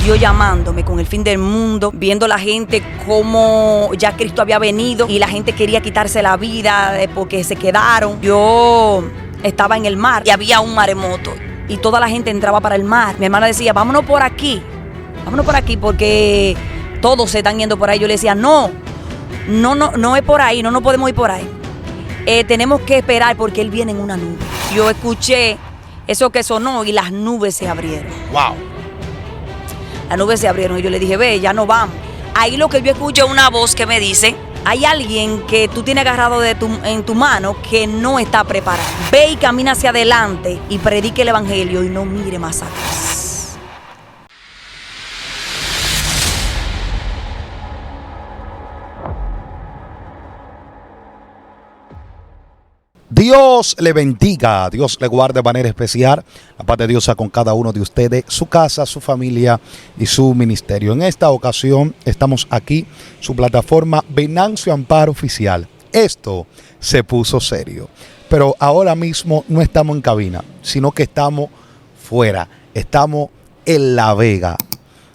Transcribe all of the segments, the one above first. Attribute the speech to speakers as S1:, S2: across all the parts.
S1: Dios llamándome con el fin del mundo, viendo la gente como ya Cristo había venido y la gente quería quitarse la vida porque se quedaron. Yo estaba en el mar y había un maremoto y toda la gente entraba para el mar. Mi hermana decía, vámonos por aquí porque todos se están yendo por ahí. Yo le decía, no es por ahí, no podemos ir por ahí. Tenemos que esperar porque Él viene en una nube. Yo escuché eso que sonó y las nubes se abrieron.
S2: Wow.
S1: Las nubes se abrieron y yo le dije, ve, ya no vamos. Ahí lo que yo escucho es una voz que me dice, hay alguien que tú tienes agarrado en tu mano que no está preparado. Ve y camina hacia adelante y predique el evangelio y no mire más atrás.
S2: Dios le bendiga, Dios le guarde de manera especial. La paz de Dios sea con cada uno de ustedes, su casa, su familia y su ministerio. En esta ocasión estamos aquí, su plataforma Venancio Amparo Oficial. Esto se puso serio, pero ahora mismo no estamos en cabina, sino que estamos fuera, estamos en La Vega.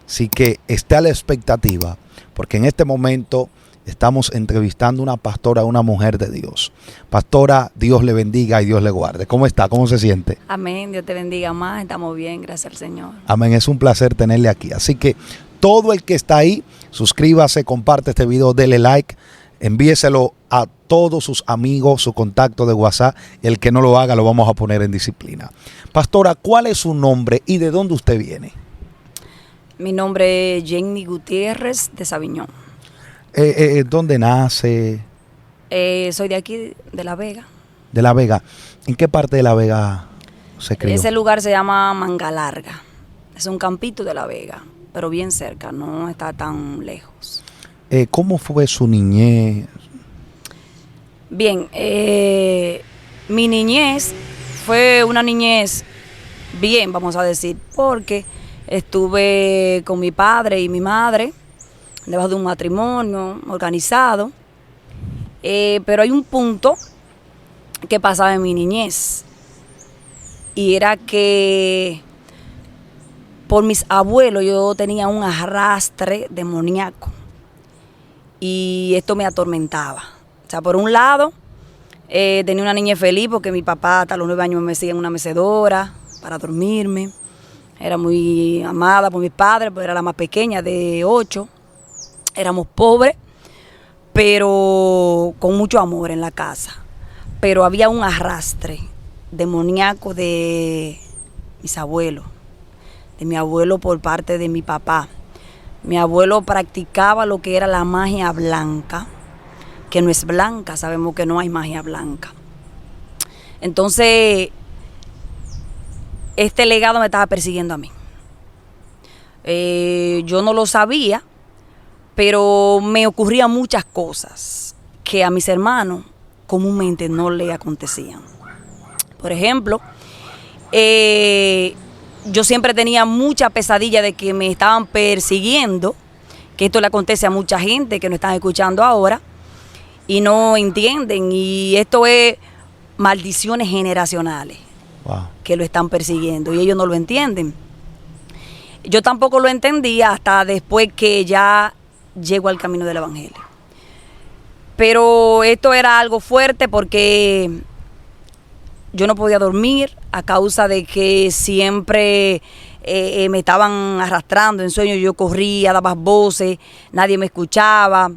S2: Así que esté a la expectativa, porque en este momento estamos entrevistando a una pastora, una mujer de Dios. Pastora, Dios le bendiga y Dios le guarde. ¿Cómo está? ¿Cómo se siente?
S1: Amén, Dios te bendiga más. Estamos bien, gracias al Señor.
S2: Amén, es un placer tenerle aquí. Así que todo el que está ahí, suscríbase, comparte este video, dele like, envíeselo a todos sus amigos, su contacto de WhatsApp. El que no lo haga lo vamos a poner en disciplina. Pastora, ¿cuál es su nombre y de dónde usted viene?
S1: Mi nombre es Jenny Gutiérrez de Sabiñón.
S2: ¿Dónde nace?
S1: Soy de aquí, de La Vega.
S2: De La Vega. ¿En qué parte de La Vega se crió?
S1: Ese lugar se llama Manga Larga. Es un campito de La Vega, pero bien cerca, no está tan lejos.
S2: ¿Cómo fue su niñez?
S1: Bien, mi niñez fue una niñez bien, vamos a decir, porque estuve con mi padre y mi madre debajo de un matrimonio organizado, pero hay un punto que pasaba en mi niñez y era que por mis abuelos yo tenía un arrastre demoníaco y esto me atormentaba. O sea, por un lado tenía una niñez feliz porque mi papá hasta los 9 años me metía en una mecedora para dormirme. Era muy amada por mis padres, porque era la más pequeña de 8. Éramos pobres, pero con mucho amor en la casa. Pero había un arrastre demoníaco de mis abuelos, de mi abuelo por parte de mi papá. Mi abuelo practicaba lo que era la magia blanca, que no es blanca, sabemos que no hay magia blanca. Entonces, este legado me estaba persiguiendo a mí. Yo no lo sabía, pero me ocurrían muchas cosas que a mis hermanos comúnmente no le acontecían. Por ejemplo, yo siempre tenía mucha pesadilla de que me estaban persiguiendo, que esto le acontece a mucha gente que nos están escuchando ahora y no entienden, y esto es maldiciones generacionales.
S2: Wow.
S1: Que lo están persiguiendo y ellos no lo entienden. Yo tampoco lo entendía hasta después que ya llego al camino del evangelio. Pero esto era algo fuerte porque yo no podía dormir a causa de que siempre me estaban arrastrando en sueños. Yo corría, daba voces, nadie me escuchaba.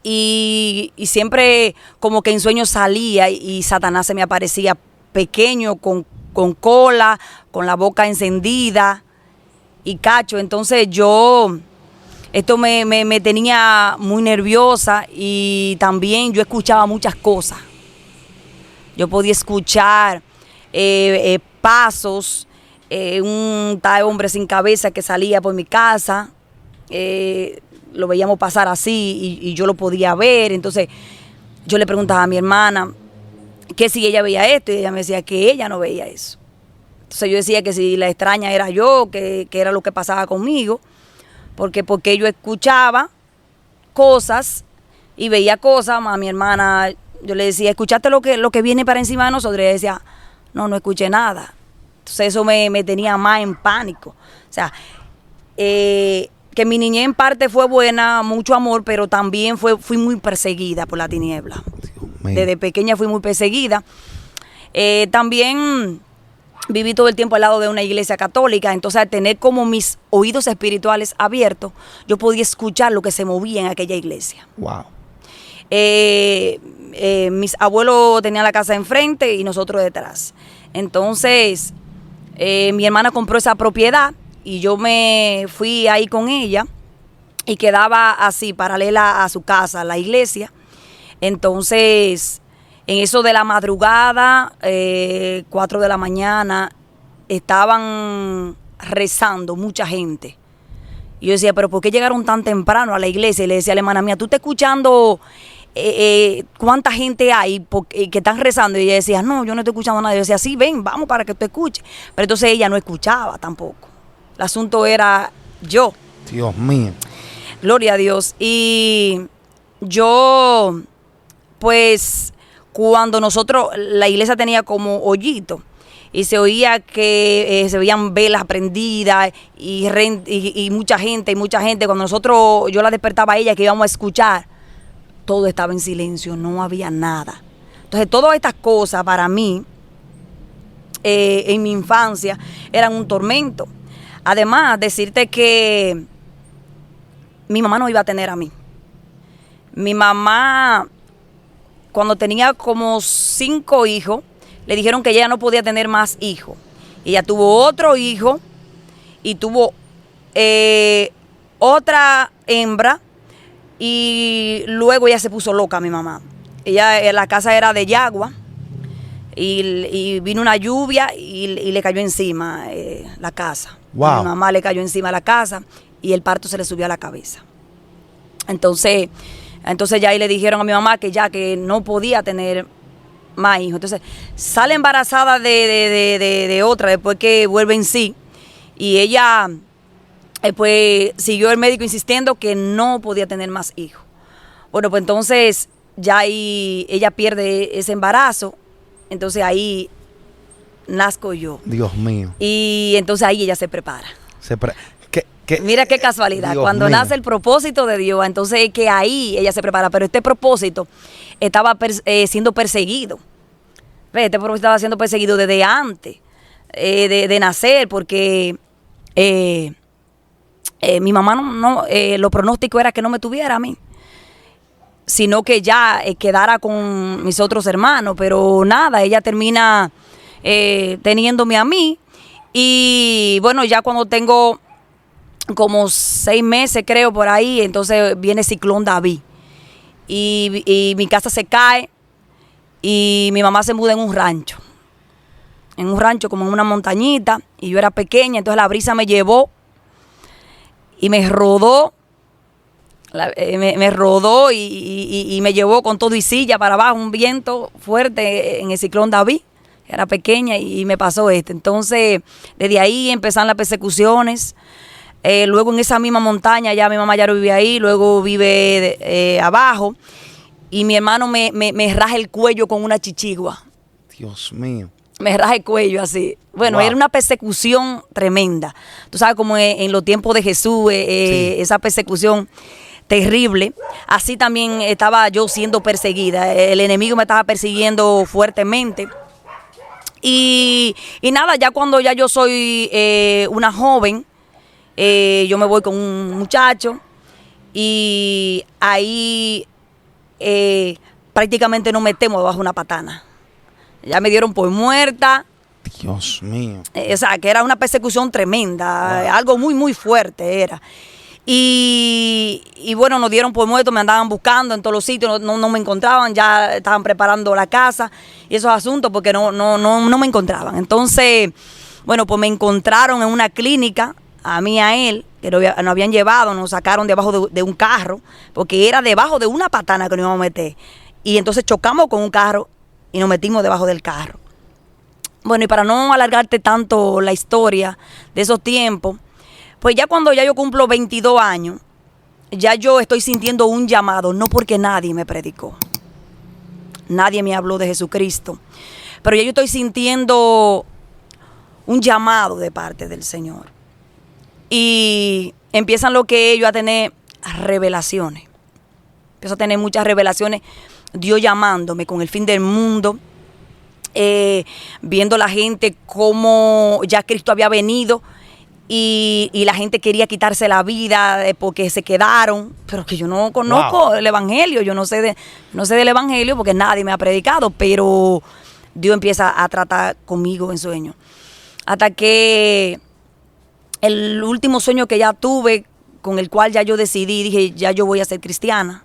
S1: Y siempre como que en sueños salía y Satanás se me aparecía pequeño, con cola, con la boca encendida y cacho. Entonces esto me tenía muy nerviosa y también yo escuchaba muchas cosas. Yo podía escuchar pasos, un tal hombre sin cabeza que salía por mi casa, lo veíamos pasar así y yo lo podía ver. Entonces yo le preguntaba a mi hermana que si ella veía esto y ella me decía que ella no veía eso. Entonces yo decía que si la extraña era yo, que era lo que pasaba conmigo, porque yo escuchaba cosas y veía cosas. A mi hermana yo le decía, ¿escuchaste lo que viene para encima de nosotros? Y ella decía, no escuché nada. Entonces eso me tenía más en pánico. O sea, que mi niñez en parte fue buena, mucho amor, pero también fui muy perseguida por la tiniebla. Desde pequeña fui muy perseguida. También viví todo el tiempo al lado de una iglesia católica, entonces al tener como mis oídos espirituales abiertos, yo podía escuchar lo que se movía en aquella iglesia.
S2: Wow.
S1: Mis abuelos tenían la casa enfrente y nosotros detrás. Entonces, mi hermana compró esa propiedad y yo me fui ahí con ella y quedaba así, paralela a su casa, la iglesia. Entonces, en eso de la madrugada, 4 de la mañana, estaban rezando mucha gente. Y yo decía, pero ¿por qué llegaron tan temprano a la iglesia? Y le decía a la hermana mía, ¿tú estás escuchando cuánta gente hay que están rezando? Y ella decía, no, yo no estoy escuchando nada. Yo decía, sí, ven, vamos para que tú escuches. Pero entonces ella no escuchaba tampoco. El asunto era yo.
S2: Dios mío.
S1: Gloria a Dios. Y yo, pues, cuando la iglesia tenía como hoyito, y se oía que se veían velas prendidas y mucha gente, cuando yo la despertaba a ella que íbamos a escuchar, todo estaba en silencio, no había nada. Entonces todas estas cosas para mí, en mi infancia, eran un tormento. Además, decirte que mi mamá no iba a tener a mí. Mi mamá, cuando tenía como 5 hijos, le dijeron que ella no podía tener más hijos. Ella tuvo otro hijo y tuvo otra hembra y luego ella se puso loca, mi mamá. La casa era de yagua y vino una lluvia y le cayó encima la casa.
S2: Wow.
S1: A mi mamá le cayó encima la casa y el parto se le subió a la cabeza. Entonces ya ahí le dijeron a mi mamá que no podía tener más hijos. Entonces sale embarazada de otra después que vuelve en sí. Y ella pues siguió el médico insistiendo que no podía tener más hijos. Bueno, pues entonces ya ahí ella pierde ese embarazo. Entonces ahí nazco yo.
S2: Dios mío.
S1: Y entonces ahí ella se prepara.
S2: Mira
S1: qué casualidad.
S2: Dios
S1: Cuando
S2: mío.
S1: nace el propósito de Dios, entonces que ahí ella se prepara. Pero este propósito estaba siendo perseguido. Este propósito estaba siendo perseguido desde antes de nacer, porque mi mamá lo pronóstico era que no me tuviera a mí, sino que ya quedara con mis otros hermanos. Pero nada, ella termina teniéndome a mí. Y bueno, ya cuando tengo como 6 meses, creo, por ahí, entonces viene Ciclón David. Y mi casa se cae y mi mamá se muda en un rancho. En un rancho como en una montañita. Y yo era pequeña, entonces la brisa me llevó y me rodó. Me rodó y me llevó con todo y silla para abajo, un viento fuerte en el Ciclón David. Era pequeña y me pasó esto. Entonces, desde ahí empezaron las persecuciones. Luego en esa misma montaña, ya mi mamá ya no vive ahí, luego vive abajo. Y mi hermano me raja el cuello con una chichigua.
S2: Dios mío.
S1: Me raja el cuello así. Bueno,
S2: Wow.
S1: Era una persecución tremenda. Tú sabes, como en los tiempos de Jesús,
S2: Sí.
S1: esa persecución terrible. Así también estaba yo siendo perseguida. El enemigo me estaba persiguiendo fuertemente. Y nada, ya cuando ya yo soy una joven, yo me voy con un muchacho y ahí prácticamente nos metemos debajo de una patana. Ya me dieron por muerta.
S2: Dios mío.
S1: O sea, que era una persecución tremenda,
S2: Wow.
S1: algo muy, muy fuerte era. Y bueno, nos dieron por muerto, me andaban buscando en todos los sitios, no me encontraban, ya estaban preparando la casa y esos asuntos porque no me encontraban. Entonces, bueno, pues me encontraron en una clínica, a mí y a él, que nos habían llevado, nos sacaron debajo de un carro, porque era debajo de una patana que nos íbamos a meter. Y entonces chocamos con un carro y nos metimos debajo del carro. Bueno, y para no alargarte tanto la historia de esos tiempos, pues ya cuando ya yo cumplo 22 años, ya yo estoy sintiendo un llamado, no porque nadie me predicó, nadie me habló de Jesucristo, pero ya yo estoy sintiendo un llamado de parte del Señor. y empiezan lo que ellos a tener revelaciones. Empiezo a tener muchas revelaciones, Dios llamándome con el fin del mundo, viendo la gente cómo ya Cristo había venido y la gente quería quitarse la vida porque se quedaron, pero que yo no conozco el evangelio, yo no sé del evangelio porque nadie me ha predicado, pero Dios empieza a tratar conmigo en sueños. Hasta que el último sueño que ya tuve, con el cual ya yo decidí, dije, ya yo voy a ser cristiana,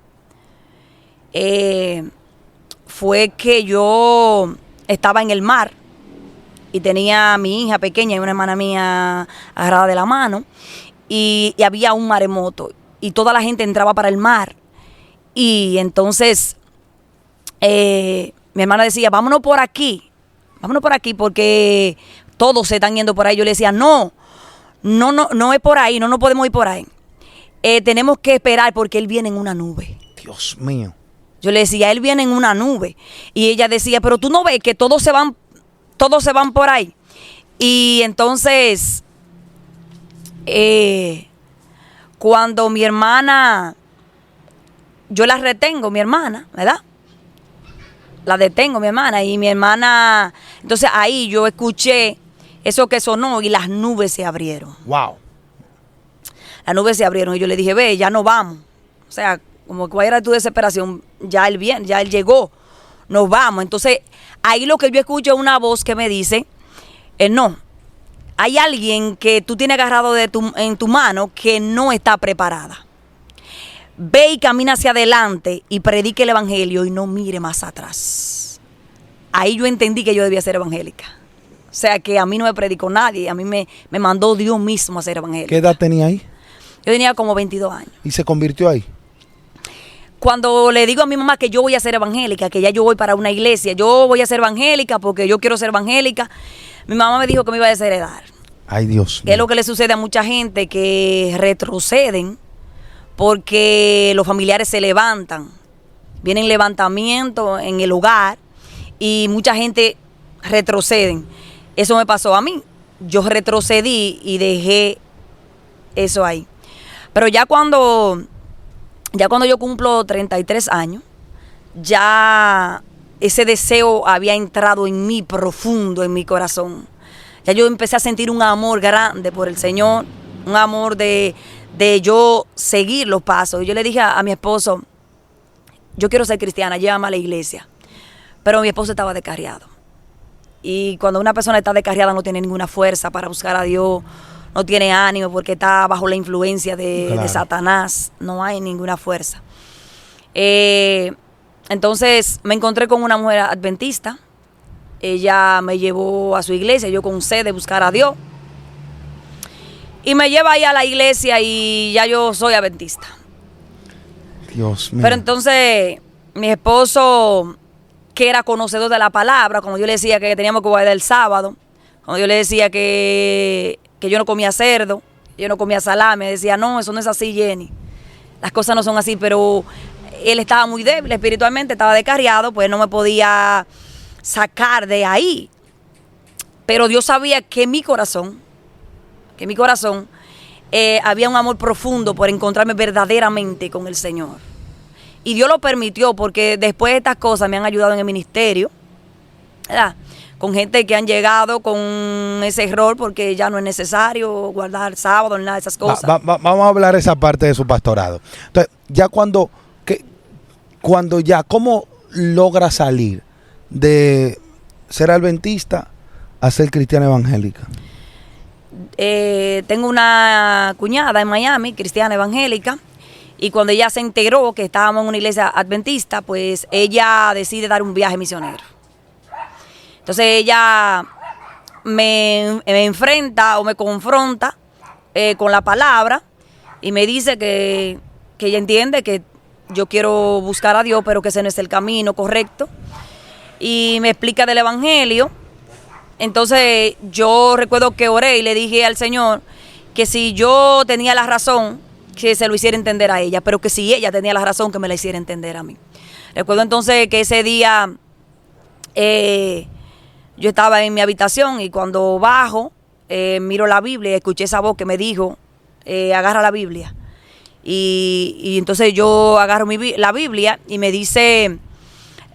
S1: fue que yo estaba en el mar y tenía a mi hija pequeña y una hermana mía agarrada de la mano y había un maremoto y toda la gente entraba para el mar y entonces mi hermana decía, vámonos por aquí porque todos se están yendo por ahí. Yo le decía, no es por ahí, no podemos ir por ahí. Tenemos que esperar porque él viene en una nube.
S2: Dios mío.
S1: Yo le decía, él viene en una nube. Y ella decía, pero tú no ves que todos se van por ahí. Y entonces, cuando mi hermana, yo la retengo, mi hermana, ¿verdad? La detengo, mi hermana. Y mi hermana, entonces ahí yo escuché eso que sonó y las nubes se abrieron.
S2: Wow.
S1: Las nubes se abrieron y yo le dije, ve, ya no vamos. O sea, como cuál era tu desesperación, ya él viene, ya él llegó, nos vamos. Entonces, ahí lo que yo escucho es una voz que me dice, no, hay alguien que tú tienes agarrado en tu mano que no está preparada. Ve y camina hacia adelante y predique el evangelio y no mire más atrás. Ahí yo entendí que yo debía ser evangélica. O sea, que a mí no me predicó nadie, a mí me mandó Dios mismo a ser evangélica.
S2: ¿Qué edad tenía ahí?
S1: Yo tenía como 22 años.
S2: ¿Y se convirtió ahí?
S1: Cuando le digo a mi mamá que yo voy a ser evangélica, que ya yo voy para una iglesia, yo voy a ser evangélica porque yo quiero ser evangélica, mi mamá me dijo que me iba a desheredar.
S2: Ay, Dios
S1: mío. Es lo que le sucede a mucha gente que retroceden porque los familiares se levantan. Vienen levantamientos en el hogar y mucha gente retroceden. Eso me pasó a mí. Yo retrocedí y dejé eso ahí. Pero ya cuando yo cumplo 33 años, ya ese deseo había entrado en mí profundo, en mi corazón. Ya yo empecé a sentir un amor grande por el Señor, un amor de yo seguir los pasos. Y yo le dije a mi esposo, yo quiero ser cristiana, llévame a la iglesia. Pero mi esposo estaba descarriado. Y cuando una persona está descarriada no tiene ninguna fuerza para buscar a Dios, no tiene ánimo porque está bajo la influencia de Satanás, no hay ninguna fuerza. Entonces me encontré con una mujer adventista, ella me llevó a su iglesia, yo con sed de buscar a Dios, y me lleva ahí a la iglesia y ya yo soy adventista.
S2: Dios mío.
S1: Pero entonces mi esposo, que era conocedor de la palabra, como yo le decía que teníamos que guardar el sábado, cuando yo le decía que yo no comía cerdo, yo no comía salame, me decía, no, eso no es así, Jenny. Las cosas no son así, pero él estaba muy débil espiritualmente, estaba descarriado, pues no me podía sacar de ahí. Pero Dios sabía que en mi corazón, había un amor profundo por encontrarme verdaderamente con el Señor. Y Dios lo permitió porque después de estas cosas me han ayudado en el ministerio, ¿verdad? Con gente que han llegado con ese error porque ya no es necesario guardar sábado ni nada de esas cosas.
S2: Vamos a hablar esa parte de su pastorado. Entonces, ya cuando ya, ¿cómo logra salir de ser adventista a ser cristiana evangélica?
S1: Tengo una cuñada en Miami, cristiana evangélica, y cuando ella se enteró que estábamos en una iglesia adventista, pues ella decide dar un viaje misionero. Entonces ella me enfrenta o me confronta con la palabra y me dice que ella entiende que yo quiero buscar a Dios, pero que ese no es el camino correcto. Y me explica del evangelio. Entonces yo recuerdo que oré y le dije al Señor que si yo tenía la razón, que se lo hiciera entender a ella, pero que si ella tenía la razón, que me la hiciera entender a mí. Recuerdo entonces que ese día yo estaba en mi habitación y cuando bajo, miro la Biblia y escuché esa voz que me dijo agarra la Biblia. Y entonces yo agarro la Biblia y me dice,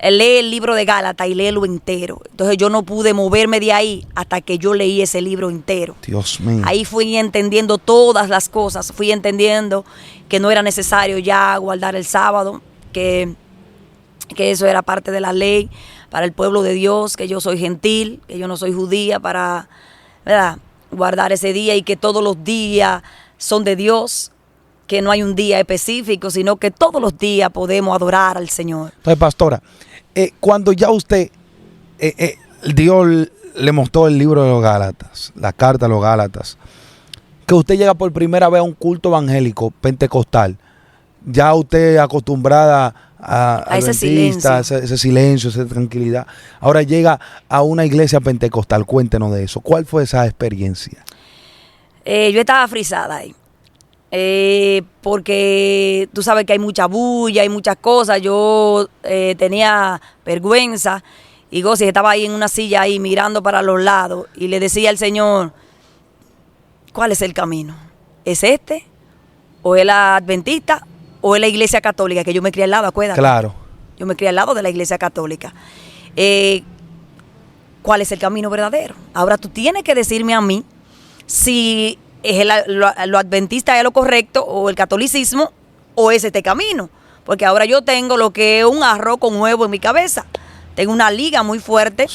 S1: lee el libro de Gálatas y léelo entero. Entonces yo no pude moverme de ahí hasta que yo leí ese libro entero.
S2: Dios mío.
S1: Ahí fui entendiendo todas las cosas, fui entendiendo que no era necesario ya guardar el sábado, que eso era parte de la ley para el pueblo de Dios, que yo soy gentil, que yo no soy judía para, ¿verdad?, guardar ese día, y que todos los días son de Dios, que no hay un día específico, sino que todos los días podemos adorar al Señor.
S2: Entonces, pastora, cuando ya usted, Dios le mostró el libro de los Gálatas, la carta de los Gálatas, que usted llega por primera vez a un culto evangélico pentecostal, ya usted acostumbrada a
S1: ese silencio.
S2: ese silencio, esa tranquilidad, ahora llega a una iglesia pentecostal. Cuéntenos de eso. ¿Cuál fue esa experiencia?
S1: Yo estaba frisada ahí. Porque tú sabes que hay mucha bulla, hay muchas cosas. Yo tenía vergüenza y Gosi estaba ahí en una silla ahí mirando para los lados y le decía al Señor, ¿cuál es el camino? ¿Es este? ¿O es la adventista? ¿O es la iglesia católica? Que yo me crié al lado, acuérdate.
S2: Claro.
S1: Yo me crié al lado de la iglesia católica. ¿Cuál es el camino verdadero? Ahora tú tienes que decirme a mí si es lo adventista es lo correcto, o el catolicismo, o es este camino. Porque ahora yo tengo lo que es un arroz con huevo en mi cabeza. Tengo una liga muy fuerte.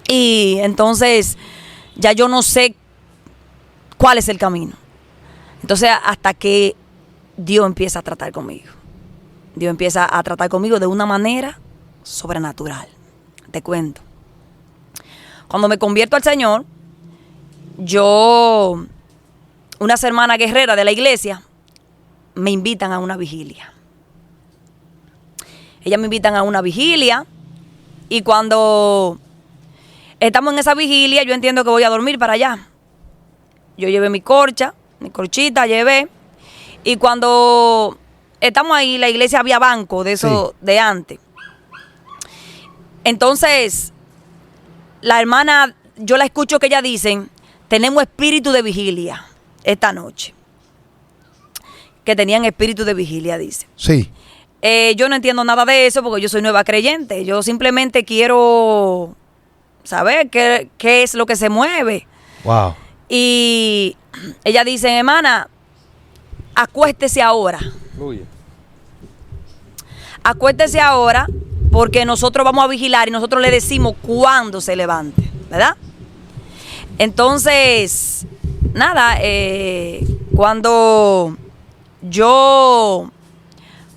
S1: Y entonces ya yo no sé cuál es el camino. Entonces hasta que Dios empieza a tratar conmigo. Dios empieza a tratar conmigo de una manera sobrenatural. Te cuento. Cuando me convierto al Señor, unas hermanas guerreras de la iglesia me invitan a una vigilia. Ellas me invitan a una vigilia y cuando estamos en esa vigilia, yo entiendo que voy a dormir para allá. Yo llevé mi corchita llevé, y cuando estamos ahí, la iglesia había banco de eso, sí, de antes. Entonces, la hermana, yo la escucho que ellas dicen, tenemos espíritu de vigilia esta noche. Que tenían espíritu de vigilia, dice.
S2: Sí.
S1: Yo no entiendo nada de eso porque yo soy nueva creyente. Yo simplemente quiero saber qué es lo que se mueve.
S2: Wow.
S1: Y ella dice, hermana, acuéstese ahora.
S2: Fluye.
S1: Acuéstese ahora porque nosotros vamos a vigilar y nosotros le decimos cuándo se levante, ¿verdad? Entonces, nada, cuando yo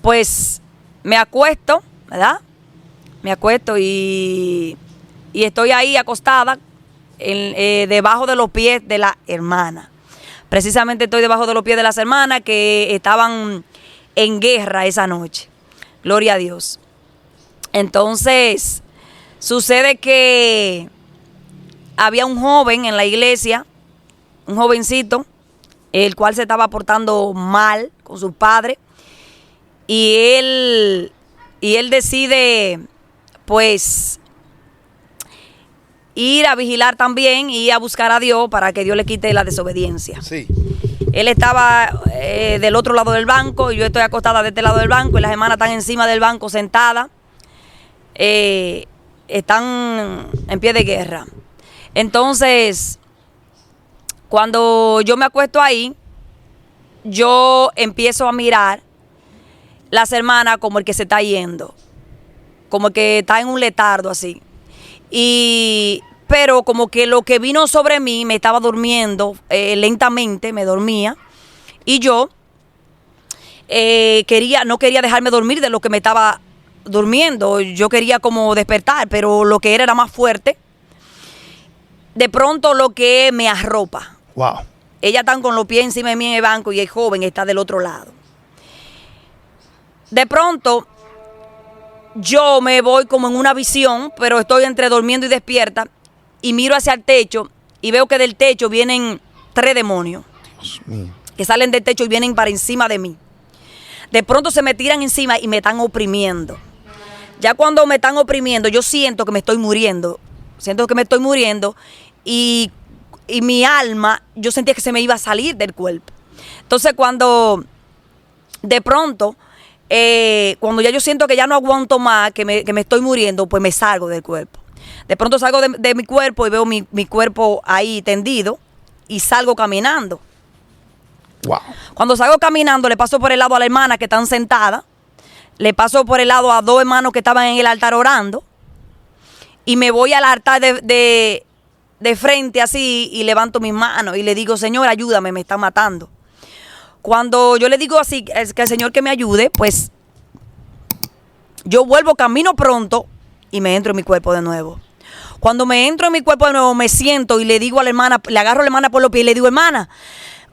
S1: pues me acuesto, ¿verdad? Me acuesto y estoy ahí acostada debajo de los pies de la hermana. Precisamente estoy debajo de los pies de las hermanas que estaban en guerra esa noche. Gloria a Dios. Entonces, sucede que había un joven en la iglesia, un jovencito, el cual se estaba portando mal con su padre. Y él decide, pues, ir a vigilar también y a buscar a Dios para que Dios le quite la desobediencia. Sí. Él estaba del otro lado del banco y yo estoy acostada de este lado del banco y las hermanas están encima del banco sentadas. Están en pie de guerra. Entonces, cuando yo me acuesto ahí, yo empiezo a mirar las hermanas como el que se está yendo, como el que está en un letardo así. Pero como que lo que vino sobre mí me estaba durmiendo lentamente, me dormía. Y yo no quería dejarme dormir de lo que me estaba durmiendo. Yo quería como despertar, pero lo que era más fuerte. De pronto lo que me arropa.
S2: Wow.
S1: Ellas están con los pies encima de mí en el banco y el joven está del otro lado. De pronto yo me voy como en una visión, pero estoy entre durmiendo y despierta, y miro hacia el techo y veo que del techo vienen 3 demonios. Dios mío. Que salen del techo y vienen para encima de mí. De pronto se me tiran encima y me están oprimiendo. Ya cuando me están oprimiendo, yo siento que me estoy muriendo. Siento que me estoy muriendo y mi alma, yo sentía que se me iba a salir del cuerpo. Entonces cuando de pronto, cuando ya yo siento que ya no aguanto más, que me estoy muriendo, pues me salgo del cuerpo. De pronto salgo de mi cuerpo y veo mi cuerpo ahí tendido y salgo caminando.
S2: Wow.
S1: Cuando salgo caminando, le paso por el lado a la hermana que están sentadas, le paso por el lado a dos hermanos que estaban en el altar orando, y me voy al altar de frente así y levanto mis manos y le digo, Señor, ayúdame, me están matando. Cuando yo le digo así, es que el Señor que me ayude, pues yo vuelvo, camino pronto y me entro en mi cuerpo de nuevo. Cuando me entro en mi cuerpo de nuevo, me siento y le digo a la hermana, le agarro a la hermana por los pies y le digo, hermana,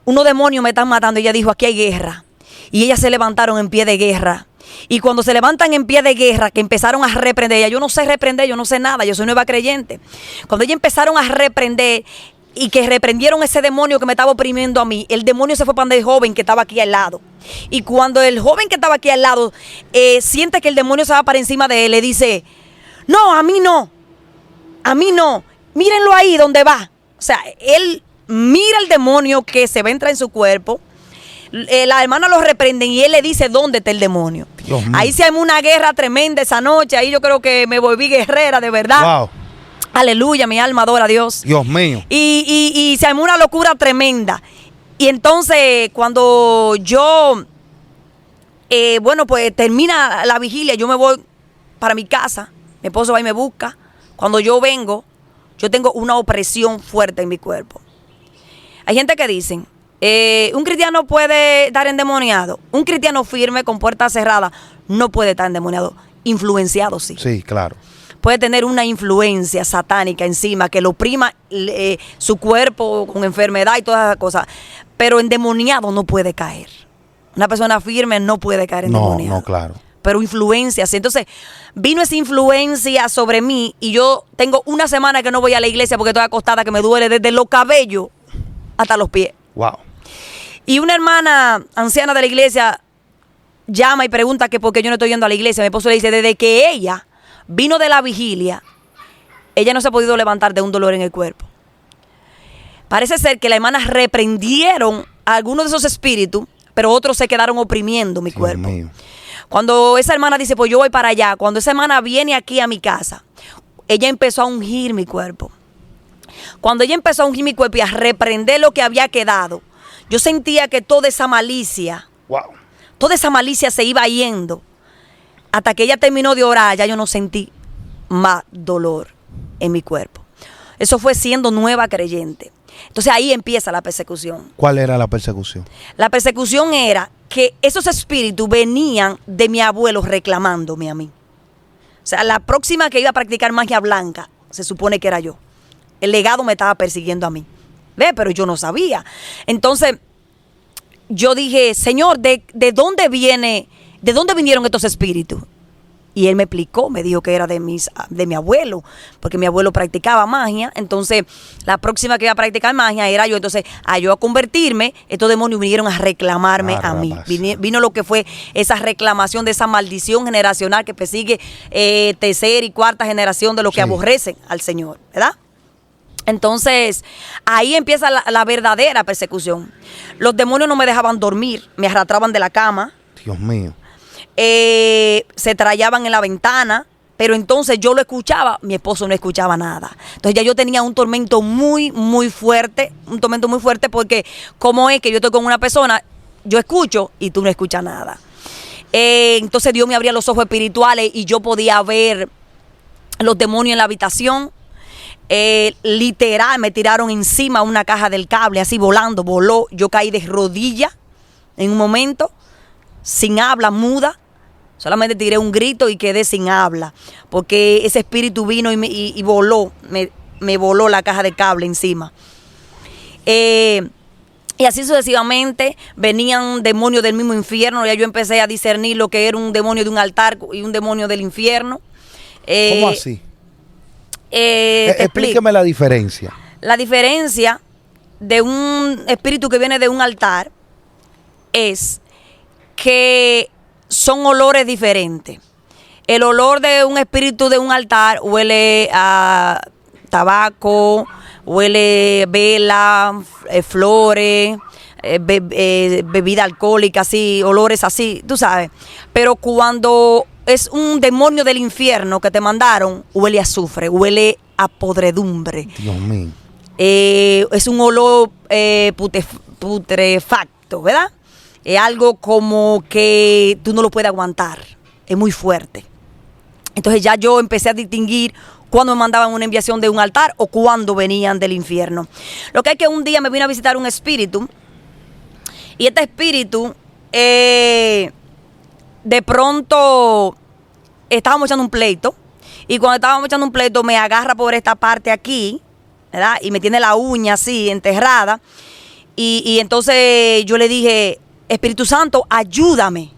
S1: unos demonios me están matando. Y ella dijo, aquí hay guerra. Y ellas se levantaron en pie de guerra. Y cuando se levantan en pie de guerra, que empezaron a reprender, ella, yo no sé reprender, yo no sé nada, yo soy nueva creyente. Cuando ellas empezaron a reprender y que reprendieron ese demonio que me estaba oprimiendo a mí, el demonio se fue para el joven que estaba aquí al lado. Y cuando el joven que estaba aquí al lado siente que el demonio se va para encima de él, le dice, no, a mí no, mírenlo ahí donde va. O sea, él mira el demonio que se va a entrar en su cuerpo. La hermana lo reprenden y él le dice dónde está el demonio. Ahí se armó una guerra tremenda esa noche. Ahí yo creo que me volví guerrera de verdad.
S2: Wow.
S1: Aleluya, mi alma adora a Dios.
S2: Dios mío.
S1: Y se armó una locura tremenda. Y entonces cuando yo, bueno, pues termina la vigilia, yo me voy para mi casa. Mi esposo va y me busca. Cuando yo vengo, yo tengo una opresión fuerte en mi cuerpo. Hay gente que dicen, un cristiano puede estar endemoniado. Un cristiano firme con puertas cerradas no puede estar endemoniado. Influenciado, sí.
S2: Sí, claro.
S1: Puede tener una influencia satánica encima que lo oprima su cuerpo con enfermedad y todas esas cosas. Pero endemoniado no puede caer. Una persona firme no puede caer endemoniado.
S2: No, claro.
S1: Pero influencia, sí. Entonces vino esa influencia sobre mí y yo tengo una semana que no voy a la iglesia porque estoy acostada, que me duele desde los cabellos hasta los pies.
S2: Wow.
S1: Y una hermana anciana de la iglesia llama y pregunta que por qué yo no estoy yendo a la iglesia. Mi esposo le dice, desde que ella vino de la vigilia, ella no se ha podido levantar de un dolor en el cuerpo. Parece ser que las hermanas reprendieron a algunos de esos espíritus, pero otros se quedaron oprimiendo mi cuerpo.
S2: Dios mío.
S1: Cuando esa hermana dice, pues yo voy para allá, cuando esa hermana viene aquí a mi casa, ella empezó a ungir mi cuerpo. Cuando ella empezó a ungir mi cuerpo y a reprender lo que había quedado, yo sentía que toda esa malicia, toda esa malicia se iba yendo. Hasta que ella terminó de orar, ya yo no sentí más dolor en mi cuerpo. Eso fue siendo nueva creyente. Entonces ahí empieza la persecución.
S2: ¿Cuál era la persecución?
S1: La persecución era que esos espíritus venían de mi abuelo reclamándome a mí. O sea, la próxima que iba a practicar magia blanca, se supone que era yo. El legado me estaba persiguiendo a mí. ¿Ve? Pero yo no sabía. Entonces, yo dije, Señor, ¿de dónde vinieron estos espíritus? Y él me explicó, me dijo que era de mi abuelo, porque mi abuelo practicaba magia. Entonces, la próxima que iba a practicar magia era yo. Entonces, a yo a convertirme, estos demonios vinieron a reclamarme a mí. Vino lo que fue esa reclamación de esa maldición generacional que persigue tercera y cuarta generación de los que aborrecen al Señor, ¿verdad? Entonces, ahí empieza la verdadera persecución. Los demonios no me dejaban dormir, me arrastraban de la cama.
S2: Dios mío.
S1: Se trallaban en la ventana, pero entonces yo lo escuchaba, mi esposo no escuchaba nada. Entonces ya yo tenía un tormento muy fuerte, porque como es que yo estoy con una persona, yo escucho y tú no escuchas nada. Entonces Dios me abría los ojos espirituales y yo podía ver los demonios en la habitación. Literal, me tiraron encima una caja del cable, así voló. Yo caí de rodillas en un momento, sin habla, muda. Solamente tiré un grito y quedé sin habla, porque ese espíritu vino y voló, me voló la caja de cable encima. Y así sucesivamente venían demonios del mismo infierno. Ya yo empecé a discernir lo que era un demonio de un altar y un demonio del infierno.
S2: ¿Cómo así?
S1: Explíqueme
S2: la diferencia.
S1: La diferencia de un espíritu que viene de un altar es que son olores diferentes. El olor de un espíritu de un altar huele a tabaco, huele vela, flores, bebida alcohólica, así, olores así, tú sabes. Pero cuando es un demonio del infierno que te mandaron, huele a azufre, huele a podredumbre.
S2: Dios mío.
S1: Es un olor putrefacto, ¿verdad? Es algo como que tú no lo puedes aguantar. Es muy fuerte. Entonces ya yo empecé a distinguir cuando me mandaban una enviación de un altar o cuando venían del infierno. Lo que es que un día me vino a visitar un espíritu y este espíritu de pronto estábamos echando un pleito y cuando estábamos echando un pleito me agarra por esta parte aquí, ¿verdad? Y me tiene la uña así enterrada y entonces yo le dije, Espíritu Santo, ayúdame.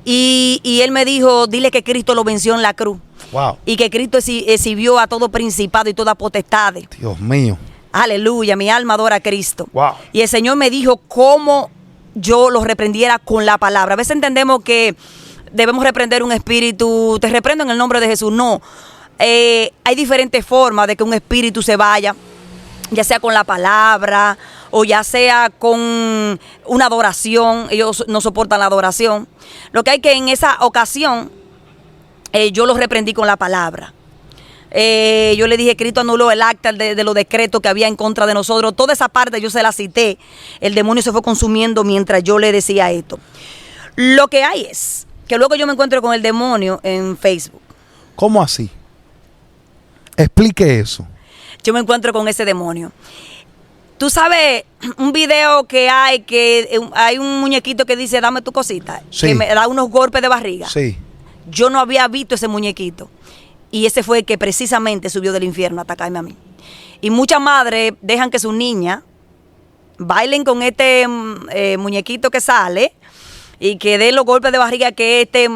S1: Y él me dijo, dile que Cristo lo venció en la cruz.
S2: Wow.
S1: Y que Cristo exhibió a todo principado y toda potestad.
S2: Dios mío.
S1: Aleluya, mi alma adora a Cristo.
S2: Wow.
S1: Y el Señor me dijo cómo yo lo reprendiera con la palabra. A veces entendemos que debemos reprender un espíritu, te reprendo en el nombre de Jesús. No, hay diferentes formas de que un espíritu se vaya, ya sea con la palabra o ya sea con una adoración. Ellos no soportan la adoración. Lo que hay que en esa ocasión, yo los reprendí con la palabra. Yo le dije, Cristo anuló el acta de los decretos que había en contra de nosotros. Toda esa parte yo se la cité. El demonio se fue consumiendo mientras yo le decía esto. Lo que hay es que luego yo me encuentro con el demonio en Facebook.
S2: ¿Cómo así? Explique eso.
S1: Yo me encuentro con ese demonio. Tú sabes, un video que hay un muñequito que dice, dame tu cosita,
S2: sí,
S1: que me da unos golpes de barriga.
S2: Sí.
S1: Yo no había visto ese muñequito. Y ese fue el que precisamente subió del infierno a atacarme a mí. Y muchas madres dejan que sus niñas bailen con este muñequito que sale y que den los golpes de barriga que este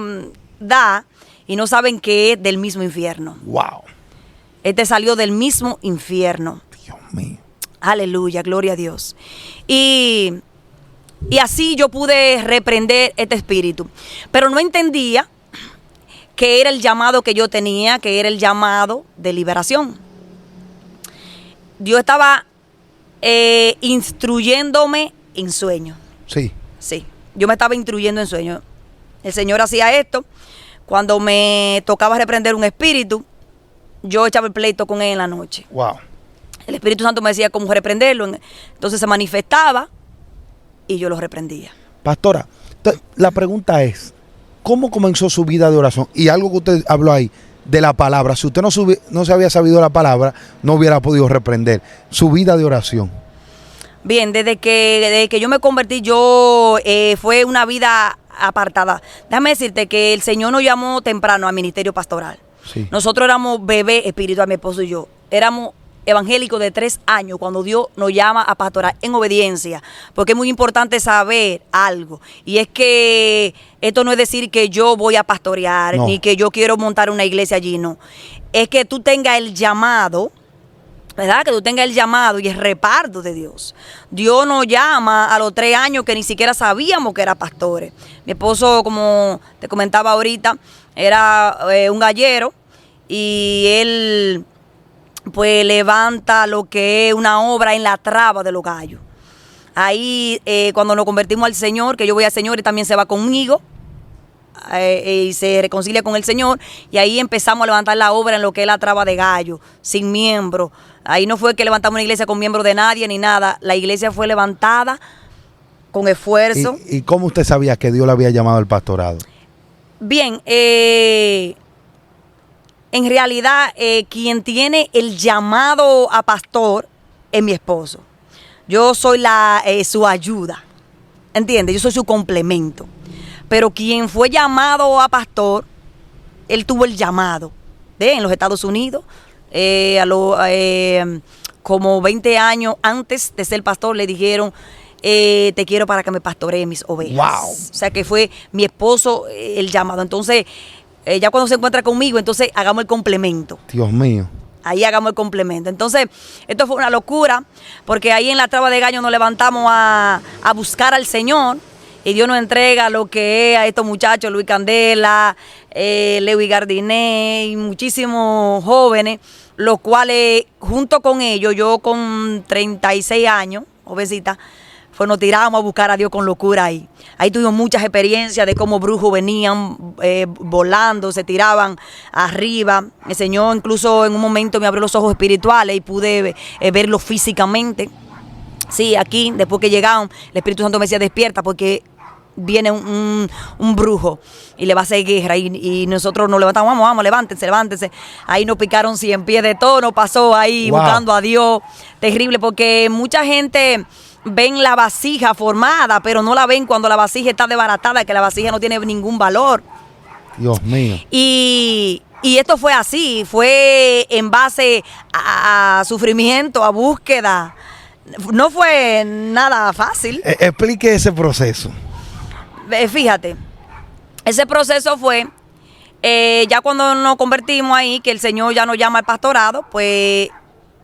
S1: da y no saben que es del mismo infierno.
S2: Wow.
S1: Este salió del mismo infierno.
S2: Dios mío.
S1: Aleluya, gloria a Dios. Y así yo pude reprender este espíritu. Pero no entendía que era el llamado que yo tenía, que era el llamado de liberación. Dios estaba instruyéndome en sueños.
S2: Sí.
S1: Sí, yo me estaba instruyendo en sueños. El Señor hacía esto. Cuando me tocaba reprender un espíritu, yo echaba el pleito con él en la noche.
S2: Wow.
S1: El Espíritu Santo me decía cómo reprenderlo. Entonces se manifestaba y yo lo reprendía.
S2: Pastora, la pregunta es, ¿cómo comenzó su vida de oración? Y algo que usted habló ahí, de la palabra. Si usted no se había sabido la palabra, no hubiera podido reprender su vida de oración.
S1: Bien, desde que yo me convertí, fue una vida apartada. Déjame decirte que el Señor nos llamó temprano al ministerio pastoral.
S2: Sí.
S1: Nosotros éramos bebés espiritual, mi esposo y yo. Éramos evangélicos de 3 años cuando Dios nos llama a pastorar en obediencia, porque es muy importante saber algo, y es que esto no es decir que yo voy a pastorear, no, ni que yo quiero montar una iglesia allí, no, es que tú tengas el llamado, ¿verdad? Que tú tengas el llamado y el reparto de Dios. Dios nos llama a los 3 años que ni siquiera sabíamos que era pastores. Mi esposo, como te comentaba ahorita, era un gallero y él pues levanta lo que es una obra en la traba de los gallos. Ahí cuando nos convertimos al Señor, que yo voy al Señor y también se va conmigo y se reconcilia con el Señor, y ahí empezamos a levantar la obra en lo que es la traba de gallos, sin miembros. Ahí no fue que levantamos una iglesia con miembros de nadie ni nada, la iglesia fue levantada con esfuerzo.
S2: ¿Y cómo usted sabía que Dios le había llamado al pastorado? Bien,
S1: en realidad, quien tiene el llamado a pastor es mi esposo. Yo soy su ayuda, ¿entiendes? Yo soy su complemento. Pero quien fue llamado a pastor, él tuvo el llamado en los Estados Unidos, como 20 años antes de ser pastor, le dijeron, te quiero para que me pastoree mis ovejas.
S2: Wow.
S1: O sea que fue mi esposo el llamado. Entonces, ya cuando se encuentra conmigo, entonces hagamos el complemento.
S2: Dios mío.
S1: Ahí hagamos el complemento. Entonces, esto fue una locura, porque ahí en la traba de gallo nos levantamos a buscar al Señor, y Dios nos entrega lo que es a estos muchachos, Luis Candela, Lewis Gardiné y muchísimos jóvenes, los cuales junto con ellos, yo con 36 años, jovencita, pues nos tirábamos a buscar a Dios con locura ahí. Ahí tuvimos muchas experiencias de cómo brujos venían volando, se tiraban arriba. El Señor incluso en un momento me abrió los ojos espirituales y pude verlo físicamente. Sí, aquí, después que llegaron, el Espíritu Santo me decía, despierta, porque viene un brujo y le va a hacer guerra, y nosotros nos levantamos, vamos, levántense. Ahí nos picaron 100 pies de todo, nos pasó ahí buscando a Dios. Terrible, porque mucha gente ven la vasija formada, pero no la ven cuando la vasija está desbaratada, que la vasija no tiene ningún valor.
S2: Dios mío.
S1: Y esto fue así, fue en base a sufrimiento, a búsqueda. No fue nada fácil.
S2: Explique ese proceso.
S1: Fíjate, ese proceso fue, ya cuando nos convertimos ahí, que el Señor ya nos llama al pastorado, pues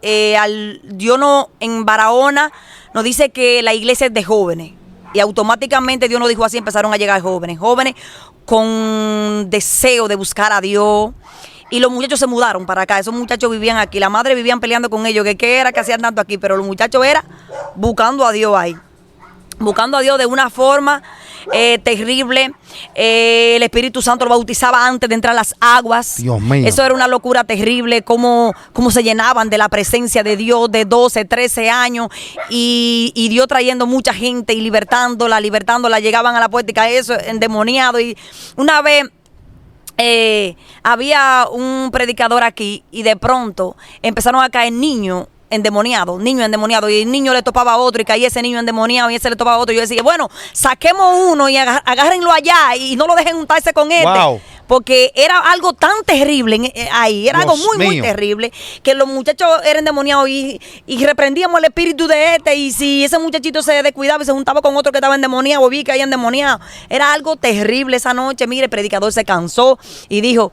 S1: Dios en Barahona nos dice que la iglesia es de jóvenes. Y automáticamente Dios nos dijo así, empezaron a llegar jóvenes con deseo de buscar a Dios. Y los muchachos se mudaron para acá, esos muchachos vivían aquí, la madre vivían peleando con ellos, que qué era que hacían tanto aquí, pero los muchachos era buscando a Dios ahí, buscando a Dios de una forma terrible. El Espíritu Santo lo bautizaba antes de entrar a las aguas.
S2: Dios mío.
S1: Eso era una locura terrible, cómo se llenaban de la presencia de Dios de 12, 13 años, y Dios trayendo mucha gente y libertándola, llegaban a la puerta y caía eso endemoniado. Y una vez había un predicador aquí y de pronto empezaron a caer niños endemoniados, y el niño le topaba a otro y caía ese niño endemoniado y ese le topaba a otro. Yo decía, bueno, saquemos uno y agárrenlo allá y no lo dejen juntarse con este.
S2: Wow.
S1: Porque era algo tan terrible ahí, era
S2: Dios
S1: algo muy,
S2: mío,
S1: muy terrible, que los muchachos eran endemoniados y reprendíamos el espíritu de este, y si ese muchachito se descuidaba y se juntaba con otro que estaba endemoniado, vi que había endemoniado. Era algo terrible esa noche. Mire, el predicador se cansó y dijo,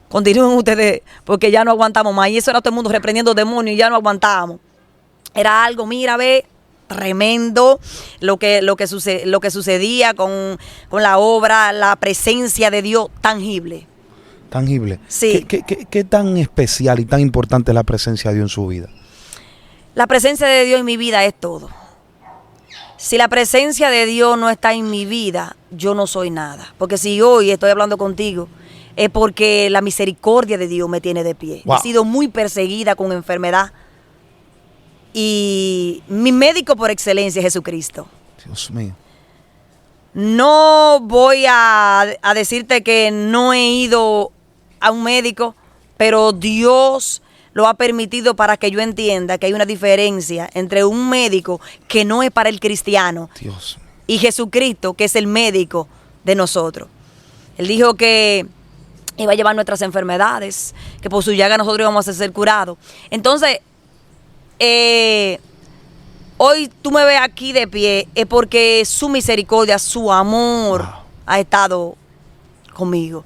S1: continúen ustedes, porque ya no aguantamos más. Y eso era todo el mundo reprendiendo demonios y ya no aguantábamos. Era algo, mira, ve, tremendo lo que sucedía con la obra, la presencia de Dios tangible.
S2: Tangible.
S1: Sí.
S2: ¿Qué tan especial y tan importante es la presencia de Dios en su vida?
S1: La presencia de Dios en mi vida es todo. Si la presencia de Dios no está en mi vida, yo no soy nada. Porque si hoy estoy hablando contigo, es porque la misericordia de Dios me tiene de pie.
S2: Wow.
S1: He sido muy perseguida con enfermedad. Y mi médico por excelencia es Jesucristo.
S2: Dios mío.
S1: No voy a decirte que no he ido a un médico, pero Dios lo ha permitido para que yo entienda que hay una diferencia entre un médico que no es para el cristiano,
S2: Dios,
S1: y Jesucristo, que es el médico de nosotros. Él dijo que iba a llevar nuestras enfermedades, que por su llaga nosotros íbamos a ser curados. Entonces, hoy tú me ves aquí de pie, es porque su misericordia, su amor ha estado conmigo.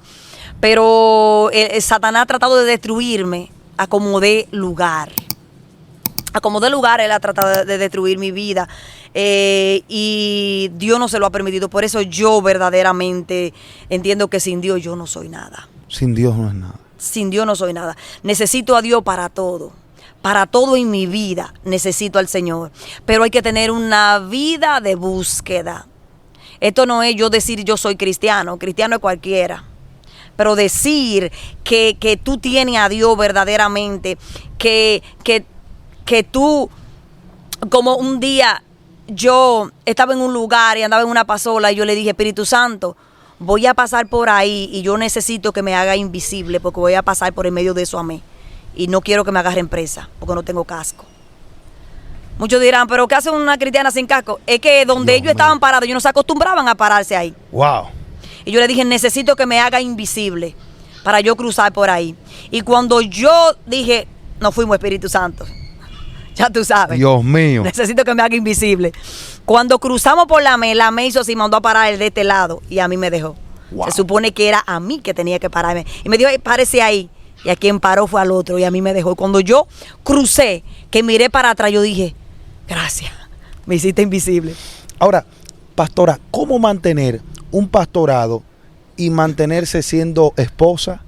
S1: Pero Satanás ha tratado de destruirme a como dé lugar. A como dé lugar, él ha tratado de destruir mi vida. Y Dios no se lo ha permitido. Por eso yo verdaderamente entiendo que sin Dios yo no soy nada.
S2: sin Dios no es nada.
S1: Sin Dios no soy nada. Necesito a Dios para todo. Para todo en mi vida necesito al Señor. Pero hay que tener una vida de búsqueda. Esto no es yo decir yo soy cristiano. Cristiano es cualquiera. Pero decir que tú tienes a Dios verdaderamente. Que tú, como un día yo estaba en un lugar y andaba en una pasola y yo le dije, Espíritu Santo, voy a pasar por ahí y yo necesito que me haga invisible porque voy a pasar por en medio de eso a mí. Y no quiero que me agarren presa porque no tengo casco. Muchos dirán, ¿pero qué hace una cristiana sin casco? Es que donde ellos estaban parados, ellos no se acostumbraban a pararse ahí.
S2: Wow.
S1: Y yo le dije, necesito que me haga invisible para yo cruzar por ahí. Y cuando yo dije, nos fuimos, Espíritu Santo. Ya tú sabes.
S2: Dios mío.
S1: Necesito que me haga invisible. Cuando cruzamos por la me hizo así, mandó a parar el de este lado y a mí me dejó.
S2: Wow.
S1: Se supone que era a mí que tenía que pararme. Y me dijo, párese ahí. Y a quien paró fue al otro y a mí me dejó. Y cuando yo crucé, que miré para atrás, yo dije, gracias, me hiciste invisible.
S2: Ahora, pastora, ¿cómo mantener un pastorado y mantenerse siendo esposa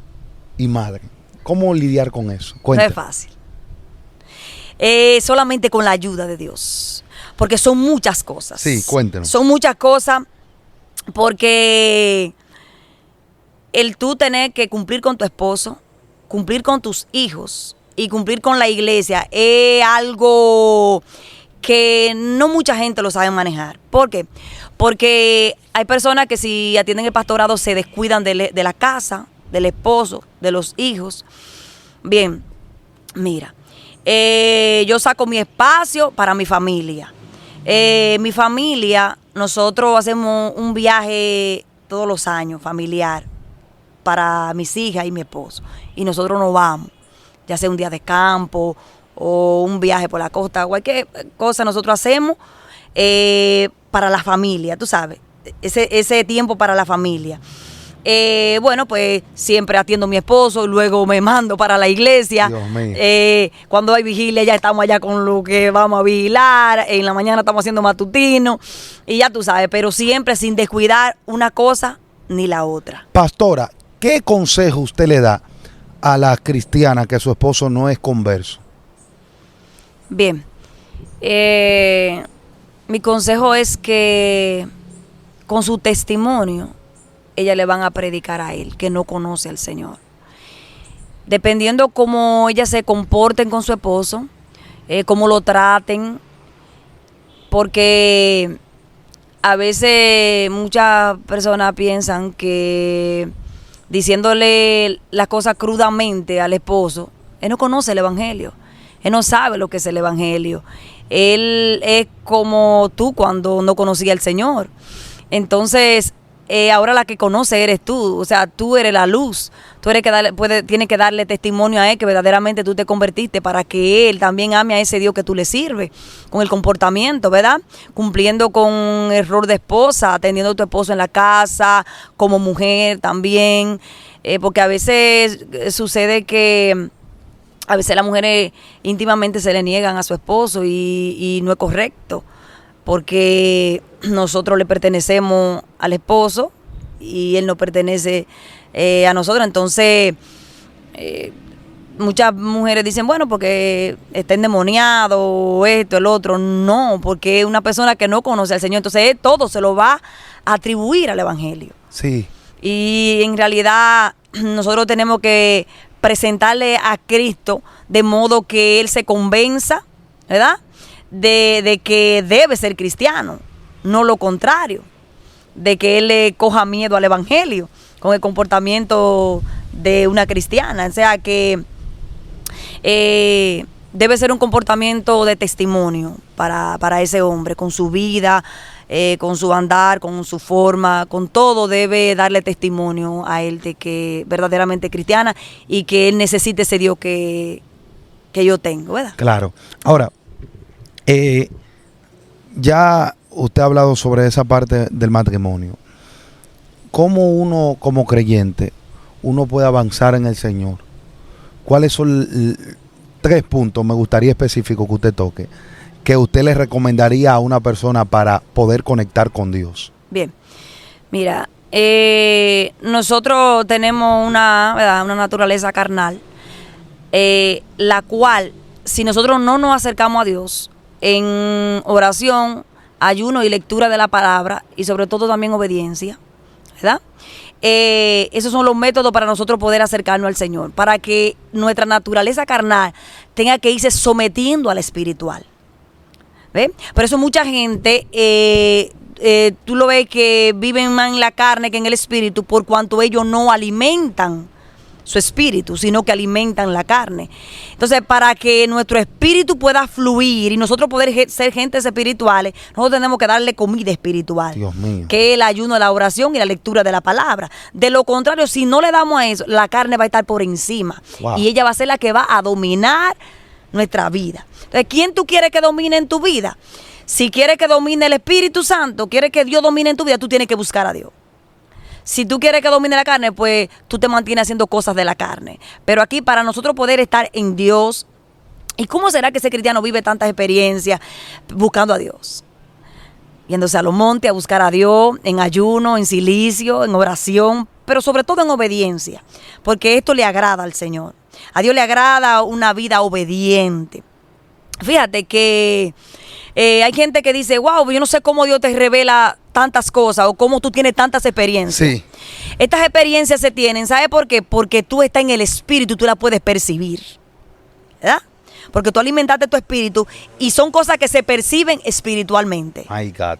S2: y madre? ¿Cómo lidiar con eso?
S1: No
S2: Cuéntame.
S1: es fácil. Solamente con la ayuda de Dios. porque son muchas cosas.
S2: Sí, cuéntenos.
S1: Son muchas cosas porque el tú tener que cumplir con tu esposo, cumplir con tus hijos y cumplir con la iglesia es algo que no mucha gente lo sabe manejar. ¿Por qué? Porque hay personas que si atienden el pastorado se descuidan de la casa, del esposo, de los hijos. Bien, mira, yo saco mi espacio para mi familia. Mi familia, nosotros hacemos un viaje todos los años familiar para mis hijas y mi esposo. Y nosotros nos vamos, ya sea un día de campo o un viaje por la costa, cualquier cosa nosotros hacemos para la familia, tú sabes, ese tiempo para la familia. Bueno, pues siempre atiendo a mi esposo, luego me mando para la iglesia.
S2: Dios mío.
S1: Cuando hay vigilia ya estamos allá con lo que vamos a vigilar, en la mañana estamos haciendo matutino y ya tú sabes, pero siempre sin descuidar una cosa ni la otra.
S2: Pastora, ¿qué consejo usted le da a la cristiana que su esposo no es converso?
S1: Bien, mi consejo es que con su testimonio ella le van a predicar a él, que no conoce al Señor. Dependiendo cómo ellas se comporten con su esposo, cómo lo traten, porque a veces muchas personas piensan que diciéndole las cosas crudamente al esposo, él no conoce el evangelio, él no sabe lo que es el evangelio. Él es como tú cuando no conocía al Señor. Entonces, ahora la que conoce eres tú, o sea, tú eres la luz, tú eres que tienes que darle testimonio a él que verdaderamente tú te convertiste para que él también ame a ese Dios que tú le sirves, con el comportamiento, ¿verdad? Cumpliendo con el rol de esposa, atendiendo a tu esposo en la casa, como mujer también, porque a veces sucede que a veces las mujeres íntimamente se le niegan a su esposo y no es correcto, porque nosotros le pertenecemos al esposo y él no pertenece a nosotros. Entonces, muchas mujeres dicen, bueno, porque está endemoniado, esto, el otro. No, porque es una persona que no conoce al Señor. Entonces, él todo se lo va a atribuir al evangelio.
S2: Sí.
S1: Y en realidad, nosotros tenemos que presentarle a Cristo de modo que él se convenza, ¿verdad?, de que debe ser cristiano, no lo contrario, de que él le coja miedo al evangelio con el comportamiento de una cristiana. O sea que debe ser un comportamiento de testimonio para ese hombre, con su vida, con su andar, con su forma, con todo debe darle testimonio a él de que verdaderamente es cristiana y que él necesite ese Dios que yo tengo, ¿verdad?
S2: Claro. Ahora, ya usted ha hablado sobre esa parte del matrimonio. ¿Cómo uno, como creyente, uno puede avanzar en el Señor? ¿Cuáles son 3 puntos, me gustaría específico que usted toque, que usted le recomendaría a una persona para poder conectar con Dios?
S1: Bien, mira, nosotros tenemos una naturaleza carnal, la cual, si nosotros no nos acercamos a Dios en oración, ayuno y lectura de la palabra, y sobre todo también obediencia, ¿verdad? Esos son los métodos para nosotros poder acercarnos al Señor, para que nuestra naturaleza carnal tenga que irse sometiendo al espiritual. ¿Ves? Por eso mucha gente, tú lo ves que viven más en la carne que en el espíritu, por cuanto ellos no alimentan su espíritu, sino que alimentan la carne. Entonces, para que nuestro espíritu pueda fluir y nosotros poder ser gentes espirituales, nosotros tenemos que darle comida espiritual,
S2: Dios mío,
S1: que es el ayuno, la oración y la lectura de la palabra. De lo contrario, si no le damos a eso, la carne va a estar por encima.
S2: Wow.
S1: Y ella va a ser la que va a dominar nuestra vida. Entonces, ¿quién tú quieres que domine en tu vida? Si quieres que domine el Espíritu Santo, quieres que Dios domine en tu vida, tú tienes que buscar a Dios. Si tú quieres que domine la carne, pues tú te mantienes haciendo cosas de la carne. Pero aquí, para nosotros poder estar en Dios, ¿y cómo será que ese cristiano vive tantas experiencias buscando a Dios? Yéndose a los montes a buscar a Dios, en ayuno, en silicio, en oración, pero sobre todo en obediencia, porque esto le agrada al Señor. A Dios le agrada una vida obediente. Fíjate que Hay gente que dice, wow, yo no sé cómo Dios te revela tantas cosas o cómo tú tienes tantas experiencias.
S2: Sí.
S1: Estas experiencias se tienen, ¿sabe por qué? Porque tú estás en el espíritu y tú la puedes percibir, ¿verdad? Porque tú alimentaste tu espíritu y son cosas que se perciben espiritualmente.
S2: My God.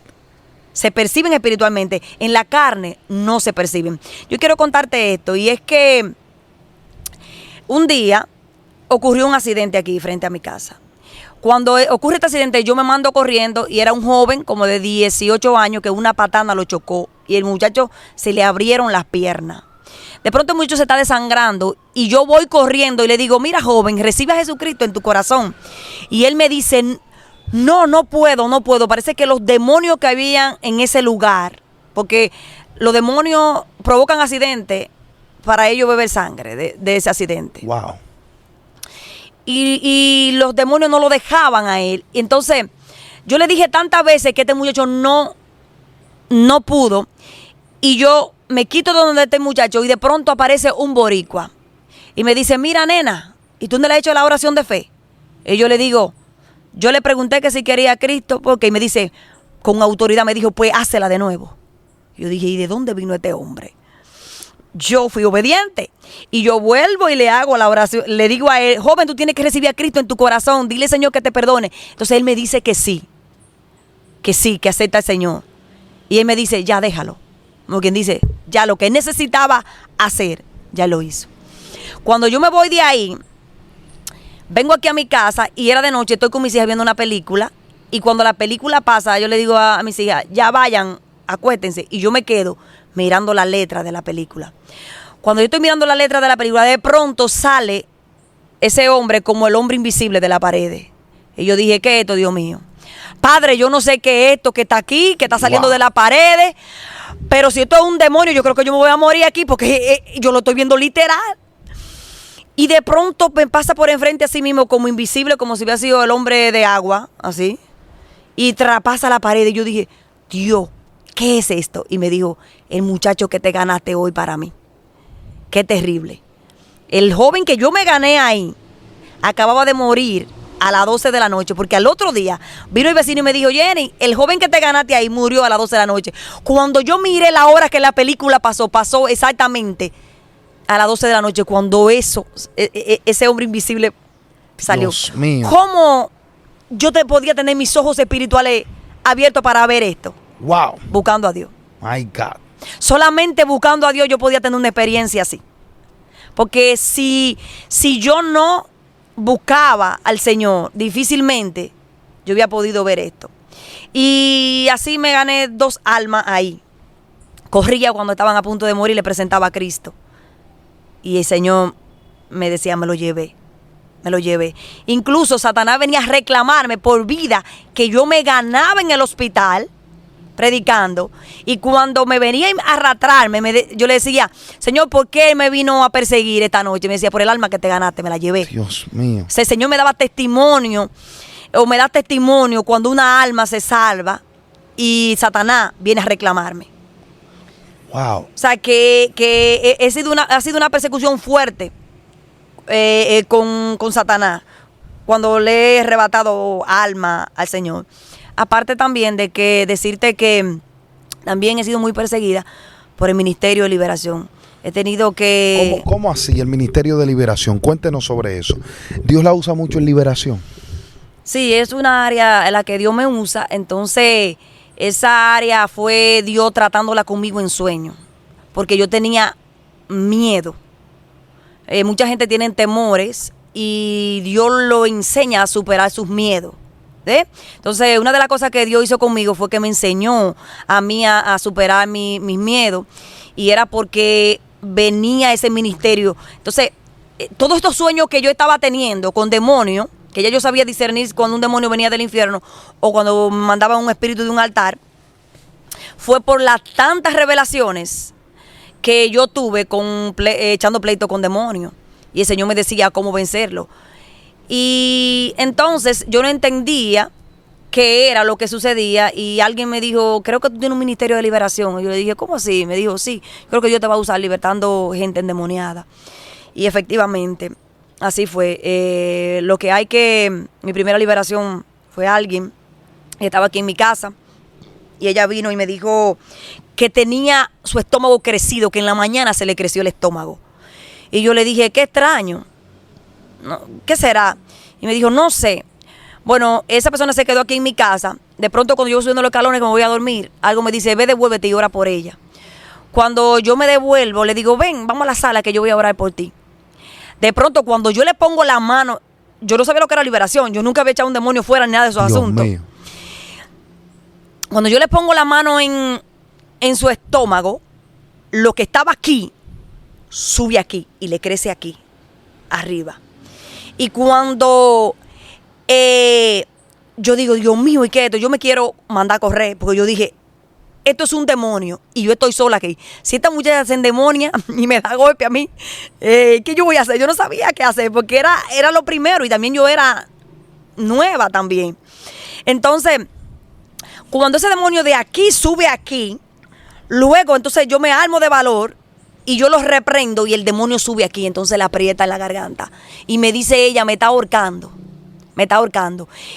S1: Se perciben espiritualmente. En la carne no se perciben. Yo quiero contarte esto, y es que un día ocurrió un accidente aquí frente a mi casa. Cuando ocurre este accidente, yo me mando corriendo y era un joven como de 18 años que una patana lo chocó y el muchacho se le abrieron las piernas. De pronto el muchacho se está desangrando y yo voy corriendo y le digo, mira joven, recibe a Jesucristo en tu corazón. Y él me dice, no puedo. Parece que los demonios que habían en ese lugar, porque los demonios provocan accidentes para ellos beber sangre de ese accidente.
S2: Wow.
S1: Y los demonios no lo dejaban a él. Y entonces yo le dije tantas veces que este muchacho no pudo. Y yo me quito de donde está el muchacho y de pronto aparece un boricua. Y me dice, mira nena, ¿y tú no le has hecho la oración de fe? Y yo le digo, yo le pregunté que si quería a Cristo, porque y me dice, con autoridad me dijo, pues hácela de nuevo. Yo dije, ¿y de dónde vino este hombre? Yo fui obediente y yo vuelvo y le hago la oración, le digo a él, joven, tú tienes que recibir a Cristo en tu corazón, dile Señor que te perdone. Entonces él me dice que sí, que acepta al Señor. Y él me dice, ya déjalo. Como quien dice, ya lo que él necesitaba hacer, ya lo hizo. Cuando yo me voy de ahí, vengo aquí a mi casa y era de noche, estoy con mis hijas viendo una película y cuando la película pasa, yo le digo a mis hijas, ya vayan, acuéstense, y yo me quedo mirando la letra de la película. Cuando yo estoy mirando la letra de la película, de pronto sale ese hombre como el hombre invisible de la pared. Y yo dije, ¿qué es esto, Dios mío? Padre, yo no sé qué es esto que está aquí, que está saliendo de la pared, pero si esto es un demonio, yo creo que yo me voy a morir aquí porque yo lo estoy viendo literal. Y de pronto me pasa por enfrente a sí mismo como invisible, como si hubiera sido el hombre de agua, así. Y traspasa la pared y yo dije, Dios, ¿qué es esto? Y me dijo, el muchacho que te ganaste hoy para mí. Qué terrible. El joven que yo me gané ahí acababa de morir a las 12 de la noche, porque al otro día vino el vecino y me dijo, Jenny, el joven que te ganaste ahí murió a las 12 de la noche. Cuando yo miré la hora que la película pasó exactamente a las 12 de la noche, cuando ese hombre invisible salió.
S2: Dios mío.
S1: ¿Cómo yo podía tener mis ojos espirituales abiertos para ver esto?
S2: Wow.
S1: Buscando a Dios.
S2: My God.
S1: Solamente buscando a Dios yo podía tener una experiencia así. Porque si yo no buscaba al Señor, difícilmente yo había podido ver esto. Y así me gané 2 almas ahí. Corría cuando estaban a punto de morir y le presentaba a Cristo. Y el Señor me decía, me lo llevé. Incluso Satanás venía a reclamarme por vida que yo me ganaba en el hospital predicando, y cuando me venía a arrastrarme, yo le decía, Señor, ¿por qué me vino a perseguir esta noche? Me decía, por el alma que te ganaste, me la llevé.
S2: Dios mío.
S1: O sea, el Señor me daba testimonio, o me da testimonio cuando una alma se salva y Satanás viene a reclamarme.
S2: Wow.
S1: O sea, que ha sido una persecución fuerte con Satanás cuando le he arrebatado alma al Señor. Aparte también de que decirte que también he sido muy perseguida por el Ministerio de Liberación. He tenido que...
S2: ¿Cómo así el Ministerio de Liberación? Cuéntenos sobre eso. ¿Dios la usa mucho en liberación?
S1: Sí, es una área en la que Dios me usa. Entonces, esa área fue Dios tratándola conmigo en sueño. Porque yo tenía miedo. Mucha gente tiene temores y Dios lo enseña a superar sus miedos. Entonces, una de las cosas que Dios hizo conmigo fue que me enseñó a mí a superar mis miedos, y era porque venía ese ministerio. Entonces, todos estos sueños que yo estaba teniendo con demonios, que ya yo sabía discernir cuando un demonio venía del infierno o cuando me mandaban un espíritu de un altar, fue por las tantas revelaciones que yo tuve echando pleito con demonios, y el Señor me decía cómo vencerlo. Y entonces yo no entendía qué era lo que sucedía, y alguien me dijo, creo que tú tienes un ministerio de liberación. Y yo le dije, ¿cómo así? Me dijo, sí, creo que Dios te va a usar libertando gente endemoniada. Y efectivamente, así fue. Mi primera liberación fue alguien Estaba aquí en mi casa y ella vino y me dijo que tenía su estómago crecido, que en la mañana se le creció el estómago. Y yo le dije, qué extraño, ¿qué será? Y me dijo, no sé. Bueno, esa persona se quedó aquí en mi casa. De pronto, cuando yo voy subiendo los escalones, que me voy a dormir, algo me dice, ve, devuélvete y ora por ella. Cuando yo me devuelvo, le digo, ven, vamos a la sala que yo voy a orar por ti. De pronto, cuando yo le pongo la mano, yo no sabía lo que era liberación. Yo nunca había echado un demonio fuera ni nada de esos asuntos. Mío. Cuando yo le pongo la mano en su estómago, lo que estaba aquí, sube aquí y le crece aquí, arriba. Y cuando yo digo, Dios mío, ¿y qué es esto? Yo me quiero mandar a correr, porque yo dije, esto es un demonio y yo estoy sola aquí. Si esta muchacha se endemonia y me da golpe a mí, ¿qué yo voy a hacer? Yo no sabía qué hacer, porque era lo primero y también yo era nueva también. Entonces, cuando ese demonio de aquí sube aquí, luego entonces yo me armo de valor y yo lo reprendo y el demonio sube aquí, entonces la aprieta en la garganta. Y me dice ella, me está ahorcando.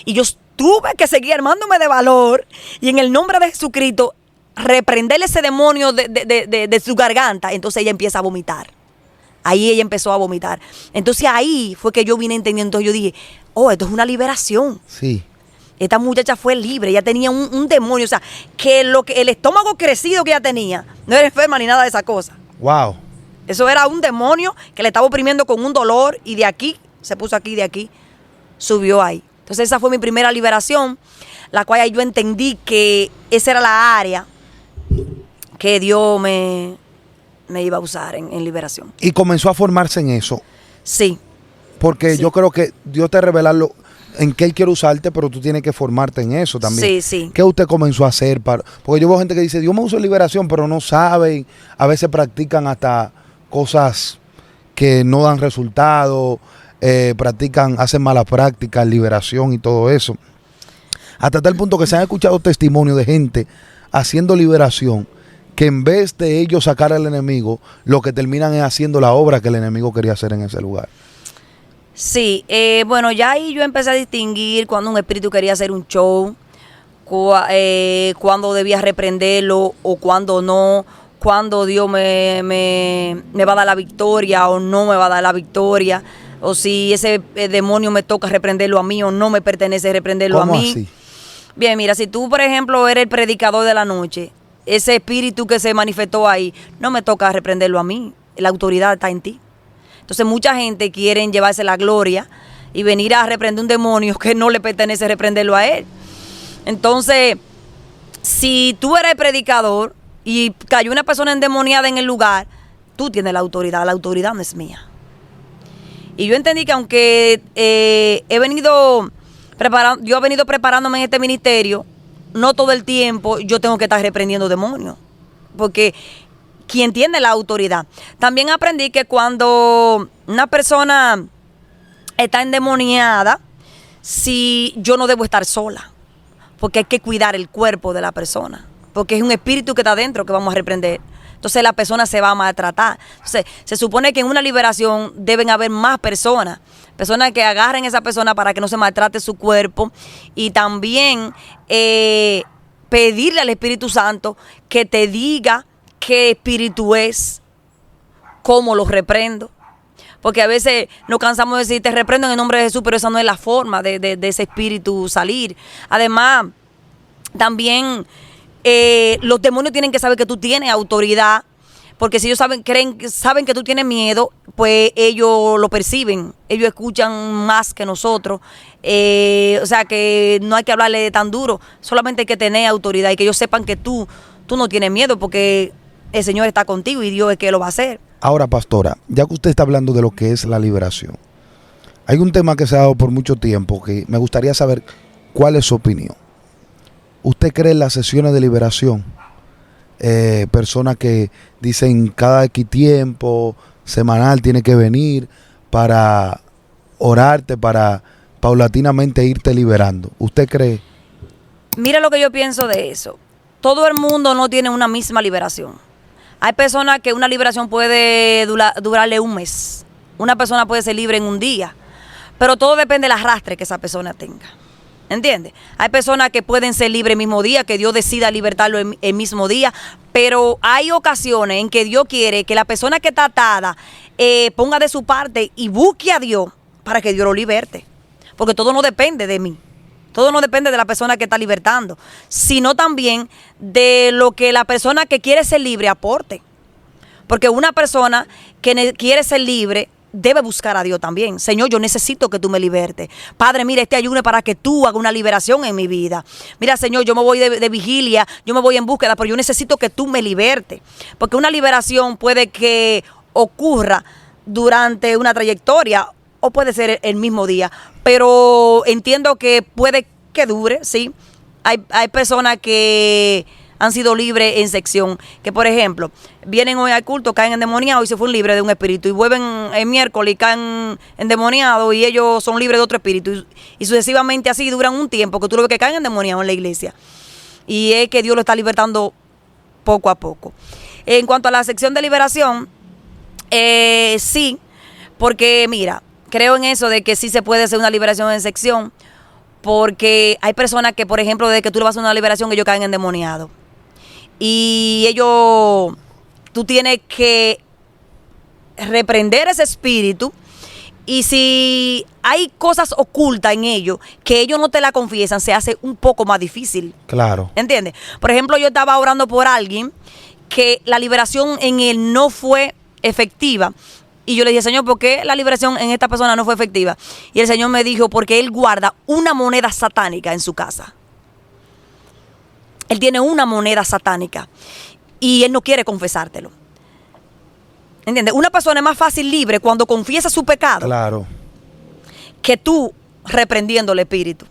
S1: Y yo tuve que seguir armándome de valor y en el nombre de Jesucristo reprenderle ese demonio de su garganta. Entonces ella empieza a vomitar. Ahí ella empezó a vomitar. Entonces ahí fue que yo vine entendiendo. Entonces yo dije, oh, esto es una liberación.
S2: Sí.
S1: Esta muchacha fue libre, ella tenía un demonio, o sea, que el estómago crecido que ella tenía, no era enferma ni nada de esa cosa.
S2: Wow.
S1: Eso era un demonio que le estaba oprimiendo con un dolor y de aquí, se puso aquí, de aquí, subió ahí. Entonces esa fue mi primera liberación, la cual yo entendí que esa era la área que Dios me iba a usar en liberación.
S2: Y comenzó a formarse en eso.
S1: Sí.
S2: Porque
S1: sí.
S2: Yo creo que Dios te revela en qué Él quiere usarte, pero tú tienes que formarte en eso también.
S1: Sí, sí.
S2: ¿Qué usted comenzó a hacer? Porque yo veo gente que dice, Dios me usó en liberación, pero no saben. A veces practican hasta cosas que no dan resultado, hacen malas prácticas, liberación y todo eso. Hasta tal punto que se han escuchado testimonios de gente haciendo liberación, que en vez de ellos sacar al enemigo, lo que terminan es haciendo la obra que el enemigo quería hacer en ese lugar.
S1: Sí, bueno, ya ahí yo empecé a distinguir cuando un espíritu quería hacer un show, cuando debía reprenderlo o cuando no, cuando Dios me va a dar la victoria o no me va a dar la victoria, o si ese demonio me toca reprenderlo a mí o no me pertenece reprenderlo a mí.
S2: Así?
S1: Bien, mira, si tú, por ejemplo, eres el predicador de la noche, ese espíritu que se manifestó ahí, no me toca reprenderlo a mí, la autoridad está en ti. Entonces mucha gente quiere llevarse la gloria y venir a reprender un demonio que no le pertenece reprenderlo a él. Entonces, si tú eres predicador y cayó una persona endemoniada en el lugar, tú tienes la autoridad no es mía. Y yo entendí que aunque yo he venido preparándome en este ministerio, no todo el tiempo yo tengo que estar reprendiendo demonios, porque quien tiene la autoridad. También aprendí que cuando una persona está endemoniada, si yo no debo estar sola, porque hay que cuidar el cuerpo de la persona, porque es un espíritu que está dentro que vamos a reprender. Entonces la persona se va a maltratar. Entonces se supone que en una liberación deben haber más personas que agarren a esa persona para que no se maltrate su cuerpo, y también pedirle al Espíritu Santo que te diga qué espíritu es, cómo lo reprendo. Porque a veces nos cansamos de decir, te reprendo en el nombre de Jesús, pero esa no es la forma de ese espíritu salir. Además, también los demonios tienen que saber que tú tienes autoridad, porque si ellos saben que tú tienes miedo, pues ellos lo perciben, ellos escuchan más que nosotros. O sea que no hay que hablarle tan duro, solamente hay que tener autoridad y que ellos sepan que tú no tienes miedo, porque el Señor está contigo y Dios es que lo va a hacer.
S2: Ahora, pastora, ya que usted está hablando de lo que es la liberación, hay un tema que se ha dado por mucho tiempo que me gustaría saber cuál es su opinión. ¿Usted cree en las sesiones de liberación? Personas que dicen cada X tiempo, semanal, tiene que venir para orarte, para paulatinamente irte liberando. ¿Usted cree?
S1: Mira lo que yo pienso de eso. Todo el mundo no tiene una misma liberación. Hay personas que una liberación puede durarle un mes. Una persona puede ser libre en un día. Pero todo depende del arrastre que esa persona tenga. ¿Entiendes? Hay personas que pueden ser libres el mismo día, que Dios decida libertarlo el mismo día, pero hay ocasiones en que Dios quiere que la persona que está atada ponga de su parte y busque a Dios para que Dios lo liberte. Porque todo no depende de mí. Todo no depende de la persona que está libertando, sino también de lo que la persona que quiere ser libre aporte. Porque una persona que quiere ser libre debe buscar a Dios también. Señor, yo necesito que tú me libertes. Padre, mira, este ayuno para que tú hagas una liberación en mi vida. Mira, Señor, yo me voy de vigilia, yo me voy en búsqueda, pero yo necesito que tú me libertes. Porque una liberación puede que ocurra durante una trayectoria o puede ser el mismo día. Pero entiendo que puede que dure, ¿sí? Hay personas que han sido libres en sección, que por ejemplo, vienen hoy al culto, caen endemoniados y se fueron libres de un espíritu, y vuelven el miércoles y caen endemoniados y ellos son libres de otro espíritu, y sucesivamente así duran un tiempo, que tú lo ves que caen endemoniados en la iglesia, y es que Dios lo está libertando poco a poco. En cuanto a la sección de liberación, sí, porque mira, creo en eso de que sí se puede hacer una liberación en sección, porque hay personas que, por ejemplo, desde que tú le vas a una liberación, ellos caen endemoniados. Y tú tienes que reprender ese espíritu, y si hay cosas ocultas en ellos que ellos no te la confiesan, se hace un poco más difícil.
S2: Claro.
S1: ¿Entiendes? Por ejemplo, yo estaba orando por alguien que la liberación en él no fue efectiva. Y yo le dije, Señor, ¿por qué la liberación en esta persona no fue efectiva? Y el Señor me dijo, porque él guarda una moneda satánica en su casa. Él tiene una moneda satánica y él no quiere confesártelo. ¿Entiendes? Una persona es más fácil libre cuando confiesa su pecado.
S2: Claro.
S1: Que tú reprendiendo el espíritu.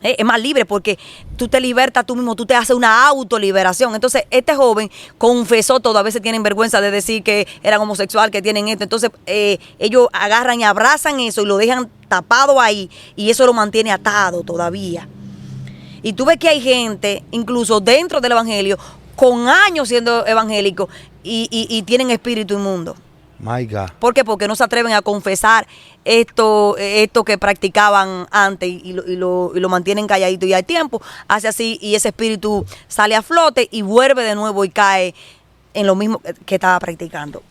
S1: Es más libre porque tú te libertas tú mismo, tú te haces una autoliberación. Entonces, este joven confesó todo. A veces tienen vergüenza de decir que eran homosexual, que tienen esto. Entonces, ellos agarran y abrazan eso y lo dejan tapado ahí. Y eso lo mantiene atado todavía. Y tú ves que hay gente, incluso dentro del evangelio, con años siendo evangélicos y tienen espíritu inmundo.
S2: My God.
S1: ¿Por qué? Porque no se atreven a confesar esto que practicaban antes y lo mantienen calladito. Y al tiempo hace así y ese espíritu sale a flote y vuelve de nuevo y cae en lo mismo que estaba practicando.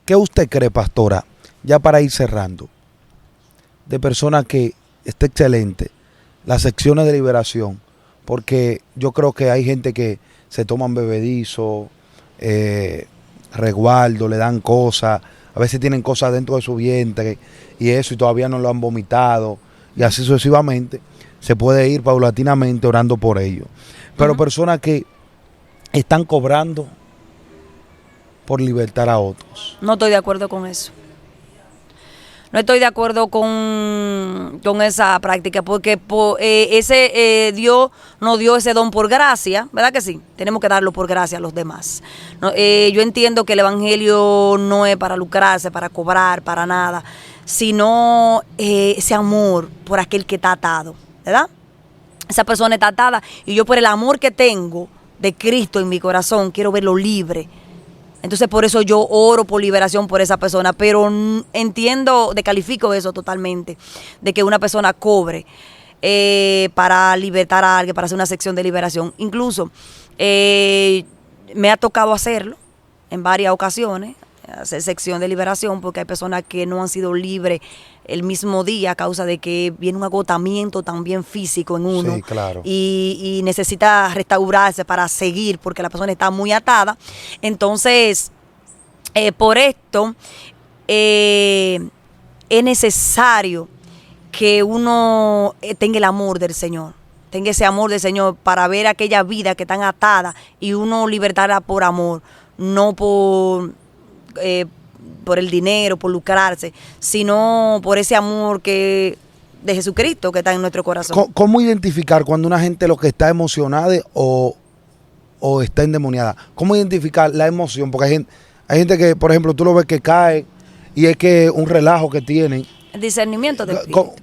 S2: ¿Qué usted cree, pastora, ya para ir cerrando, de personas que está excelente, las secciones de liberación? Porque yo creo que hay gente que se toman bebedizo, resguardo, le dan cosas, a veces tienen cosas dentro de su vientre y eso, y todavía no lo han vomitado, y así sucesivamente. Se puede ir paulatinamente orando por ello. Pero personas que están cobrando por libertar a otros.
S1: No estoy de acuerdo con eso. No estoy de acuerdo con esa práctica, porque Dios nos dio ese don por gracia, ¿verdad que sí? Tenemos que darlo por gracia a los demás. No, yo entiendo que el evangelio no es para lucrarse, para cobrar, para nada, sino ese amor por aquel que está atado, ¿verdad? Esa persona está atada y yo, por el amor que tengo de Cristo en mi corazón, quiero verlo libre. Entonces por eso yo oro por liberación por esa persona, pero entiendo, descalifico eso totalmente, de que una persona cobre para libertar a alguien, para hacer una sección de liberación. Incluso me ha tocado hacerlo en varias ocasiones, hacer sección de liberación, porque hay personas que no han sido libres el mismo día a causa de que viene un agotamiento también físico en uno.
S2: Sí, claro.
S1: Y necesita restaurarse para seguir porque la persona está muy atada. Entonces, por esto es necesario que uno tenga el amor del Señor, tenga ese amor del Señor para ver aquella vida que están atadas y uno libertarla por amor, no por el dinero, por lucrarse, sino por ese amor de Jesucristo que está en nuestro corazón.
S2: ¿Cómo identificar cuando una gente lo que está emocionada o está endemoniada? ¿Cómo identificar la emoción? Porque hay gente que, por ejemplo, tú lo ves que cae y es que un relajo que tienen.
S1: El discernimiento del espíritu.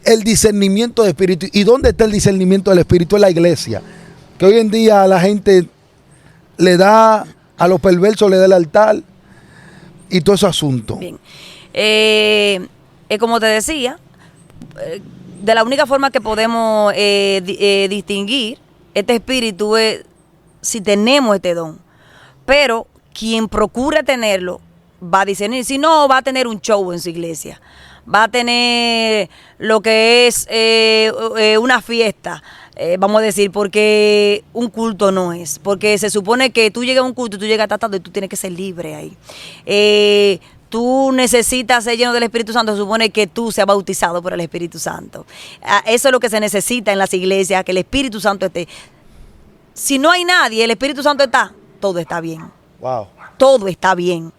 S2: El discernimiento de espíritu. ¿Y dónde está el discernimiento del espíritu? En la iglesia. Que hoy en día la gente le da a los perversos, le da el altar y todo ese asunto.
S1: Bien. Como te decía, de la única forma que podemos distinguir este espíritu es si tenemos este don. Pero quien procura tenerlo va a discernir. Si no, va a tener un show en su iglesia. Va a tener lo que es una fiesta, vamos a decir, porque un culto no es. Porque se supone que tú llegas a un culto, tú llegas tratando y tú tienes que ser libre ahí. Tú necesitas ser lleno del Espíritu Santo, se supone que tú seas bautizado por el Espíritu Santo. Eso es lo que se necesita en las iglesias, que el Espíritu Santo esté. Si no hay nadie, el Espíritu Santo está, todo está bien.
S2: Wow.
S1: Todo está bien.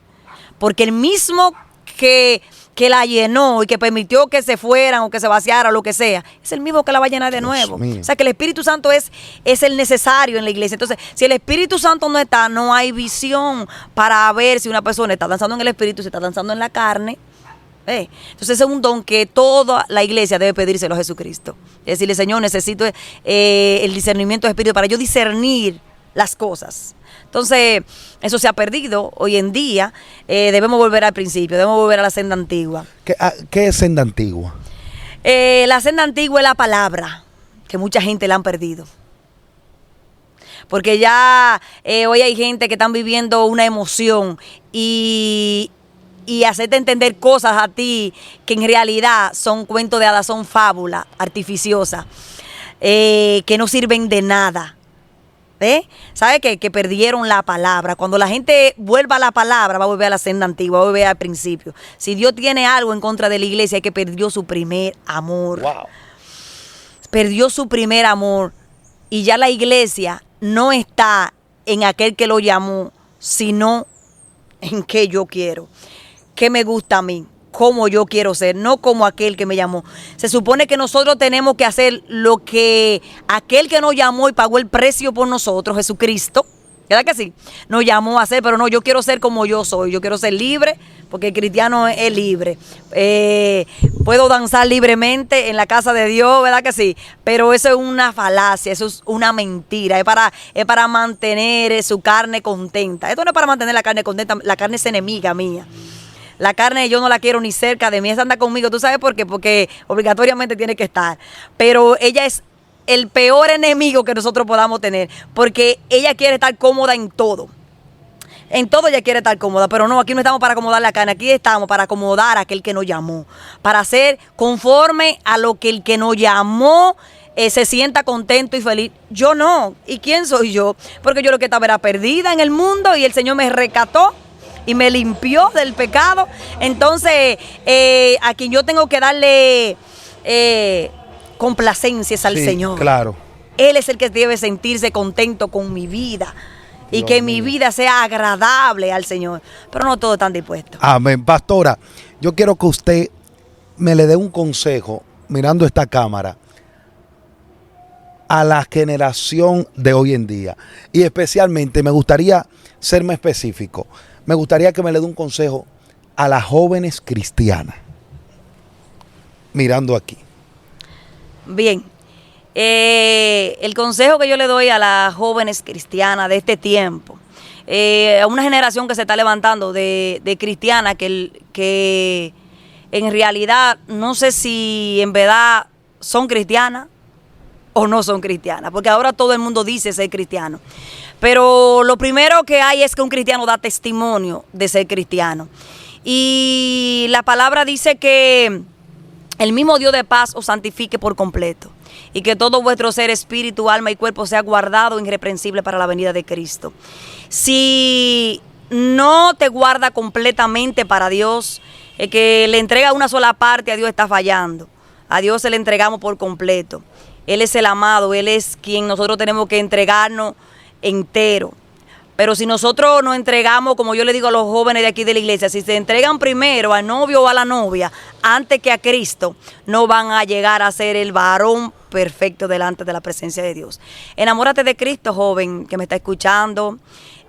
S1: Porque el mismo que la llenó y que permitió que se fueran o que se vaciara o lo que sea, es el mismo que la va a llenar de nuevo. O sea que el Espíritu Santo es el necesario en la iglesia. Entonces, si el Espíritu Santo no está, no hay visión para ver si una persona está danzando en el Espíritu, si está danzando en la carne. Entonces ese es un don que toda la iglesia debe pedírselo a Jesucristo. Es decirle, Señor, necesito el discernimiento del Espíritu para yo discernir las cosas. Entonces, eso se ha perdido hoy en día. Debemos volver al principio, debemos volver a la senda antigua.
S2: ¿Qué es senda antigua?
S1: La senda antigua es la palabra, que mucha gente la han perdido. Porque ya hoy hay gente que están viviendo una emoción y hacerte entender cosas a ti que en realidad son cuentos de hadas, son fábulas artificiosas, que no sirven de nada. ¿Sabe qué? Que perdieron la palabra. Cuando la gente vuelva a la palabra, va a volver a la senda antigua, va a volver al principio. Si Dios tiene algo en contra de la iglesia, es que perdió su primer amor.
S2: Wow.
S1: Perdió su primer amor. Y ya la iglesia no está en aquel que lo llamó, sino en qué yo quiero, qué me gusta a mí, cómo yo quiero ser, no como aquel que me llamó. Se supone que nosotros tenemos que hacer lo que aquel que nos llamó y pagó el precio por nosotros, Jesucristo, ¿verdad que sí? Nos llamó a hacer, pero no, yo quiero ser como yo soy, yo quiero ser libre, porque el cristiano es libre. Puedo danzar libremente en la casa de Dios, ¿verdad que sí? Pero eso es una falacia, eso es una mentira, es para mantener su carne contenta. Esto no es para mantener la carne contenta, la carne es enemiga mía. La carne yo no la quiero ni cerca de mí, esa anda conmigo. ¿Tú sabes por qué? Porque obligatoriamente tiene que estar. Pero ella es el peor enemigo que nosotros podamos tener, porque ella quiere estar cómoda en todo. En todo ella quiere estar cómoda, pero no, aquí no estamos para acomodar la carne, aquí estamos para acomodar a aquel que nos llamó, para ser conforme a lo que el que nos llamó se sienta contento y feliz. Yo no. ¿Y quién soy yo? Porque yo lo que estaba era perdida en el mundo y el Señor me rescató y me limpió del pecado. Entonces, a quien yo tengo que darle complacencias al Señor.
S2: Claro.
S1: Él es el que debe sentirse contento con mi vida. Y que mi vida sea agradable al Señor. Pero no todos están dispuestos.
S2: Amén. Pastora, yo quiero que usted me le dé un consejo, mirando esta cámara, a la generación de hoy en día. Y especialmente me gustaría ser más específico. Me gustaría que me le dé un consejo a las jóvenes cristianas. Mirando aquí.
S1: Bien. El consejo que yo le doy a las jóvenes cristianas de este tiempo, a una generación que se está levantando de cristianas que en realidad no sé si en verdad son cristianas o no son cristianas, porque ahora todo el mundo dice ser cristiano. Pero lo primero que hay es que un cristiano da testimonio de ser cristiano. Y la palabra dice que el mismo Dios de paz os santifique por completo, y que todo vuestro ser, espíritu, alma y cuerpo sea guardado irreprensible para la venida de Cristo. Si no te guarda completamente para Dios, el que le entrega una sola parte a Dios está fallando. A Dios se le entregamos por completo. Él es el amado, Él es quien nosotros tenemos que entregarnos entero. Pero si nosotros nos entregamos, como yo le digo a los jóvenes de aquí de la iglesia, si se entregan primero al novio o a la novia antes que a Cristo, no van a llegar a ser el varón perfecto delante de la presencia de Dios. Enamórate de Cristo, joven que me está escuchando.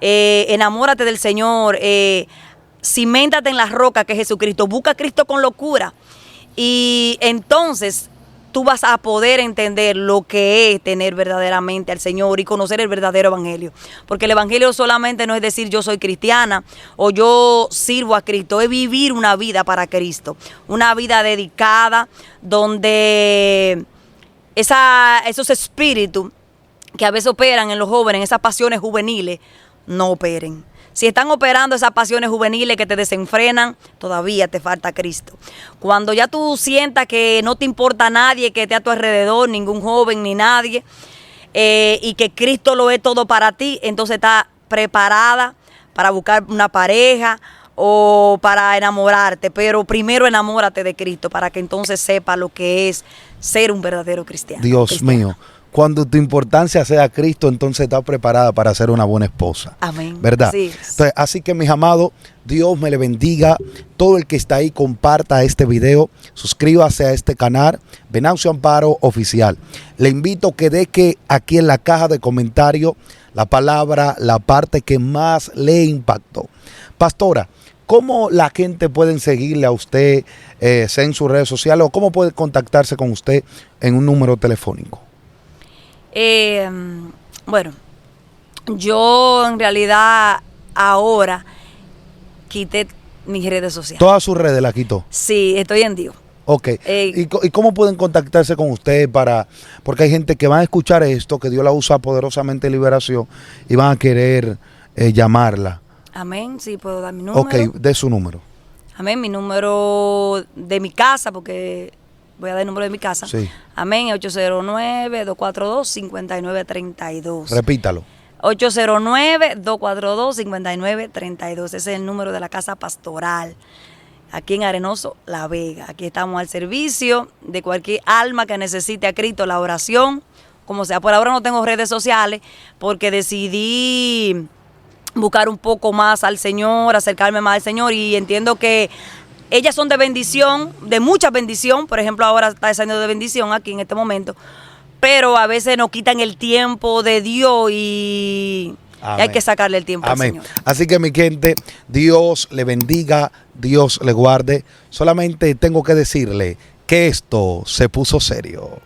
S1: Enamórate del Señor. Ciméntate en la roca que es Jesucristo. Busca a Cristo con locura. Y entonces tú vas a poder entender lo que es tener verdaderamente al Señor y conocer el verdadero evangelio. Porque el evangelio solamente no es decir yo soy cristiana o yo sirvo a Cristo, es vivir una vida para Cristo, una vida dedicada donde esos espíritus que a veces operan en los jóvenes, esas pasiones juveniles, no operen. Si están operando esas pasiones juveniles que te desenfrenan, todavía te falta Cristo. Cuando ya tú sientas que no te importa nadie que esté a tu alrededor, ningún joven ni nadie, y que Cristo lo es todo para ti, entonces estás preparada para buscar una pareja o para enamorarte. Pero primero enamórate de Cristo para que entonces sepa lo que es ser un verdadero cristiano.
S2: Dios mío. Cuando tu importancia sea Cristo, entonces estás preparada para ser una buena esposa.
S1: Amén.
S2: ¿Verdad?
S1: Sí.
S2: Entonces, así que, mis amados, Dios me le bendiga. Todo el que está ahí, comparta este video. Suscríbase a este canal, Venancio Amparo Oficial. Le invito que deje aquí en la caja de comentarios la palabra, la parte que más le impactó. Pastora, ¿cómo la gente puede seguirle a usted, sea en sus redes sociales, o cómo puede contactarse con usted en un número telefónico?
S1: Bueno, yo en realidad ahora quité mis redes sociales.
S2: Todas sus redes las quitó.
S1: Sí, estoy en Dios.
S2: Ok. ¿Y cómo pueden contactarse con usted porque hay gente que va a escuchar esto, que Dios la usa poderosamente en liberación y van a querer llamarla?
S1: Amén, sí, puedo dar mi número.
S2: Ok, de su número.
S1: Amén, mi número de mi casa, porque voy a dar el número de mi casa.
S2: Sí.
S1: Amén, 809-242-5932.
S2: Repítalo.
S1: 809-242-5932. Ese es el número de la casa pastoral, aquí en Arenoso, La Vega. Aquí estamos al servicio de cualquier alma que necesite a Cristo, la oración, como sea. Por ahora no tengo redes sociales porque decidí buscar un poco más al Señor, acercarme más al Señor, y entiendo que ellas son de bendición, de mucha bendición. Por ejemplo, ahora está saliendo de bendición aquí en este momento, pero a veces nos quitan el tiempo de Dios y hay que sacarle el tiempo al Señor.
S2: Así que, mi gente, Dios le bendiga, Dios le guarde. Solamente tengo que decirle que esto se puso serio.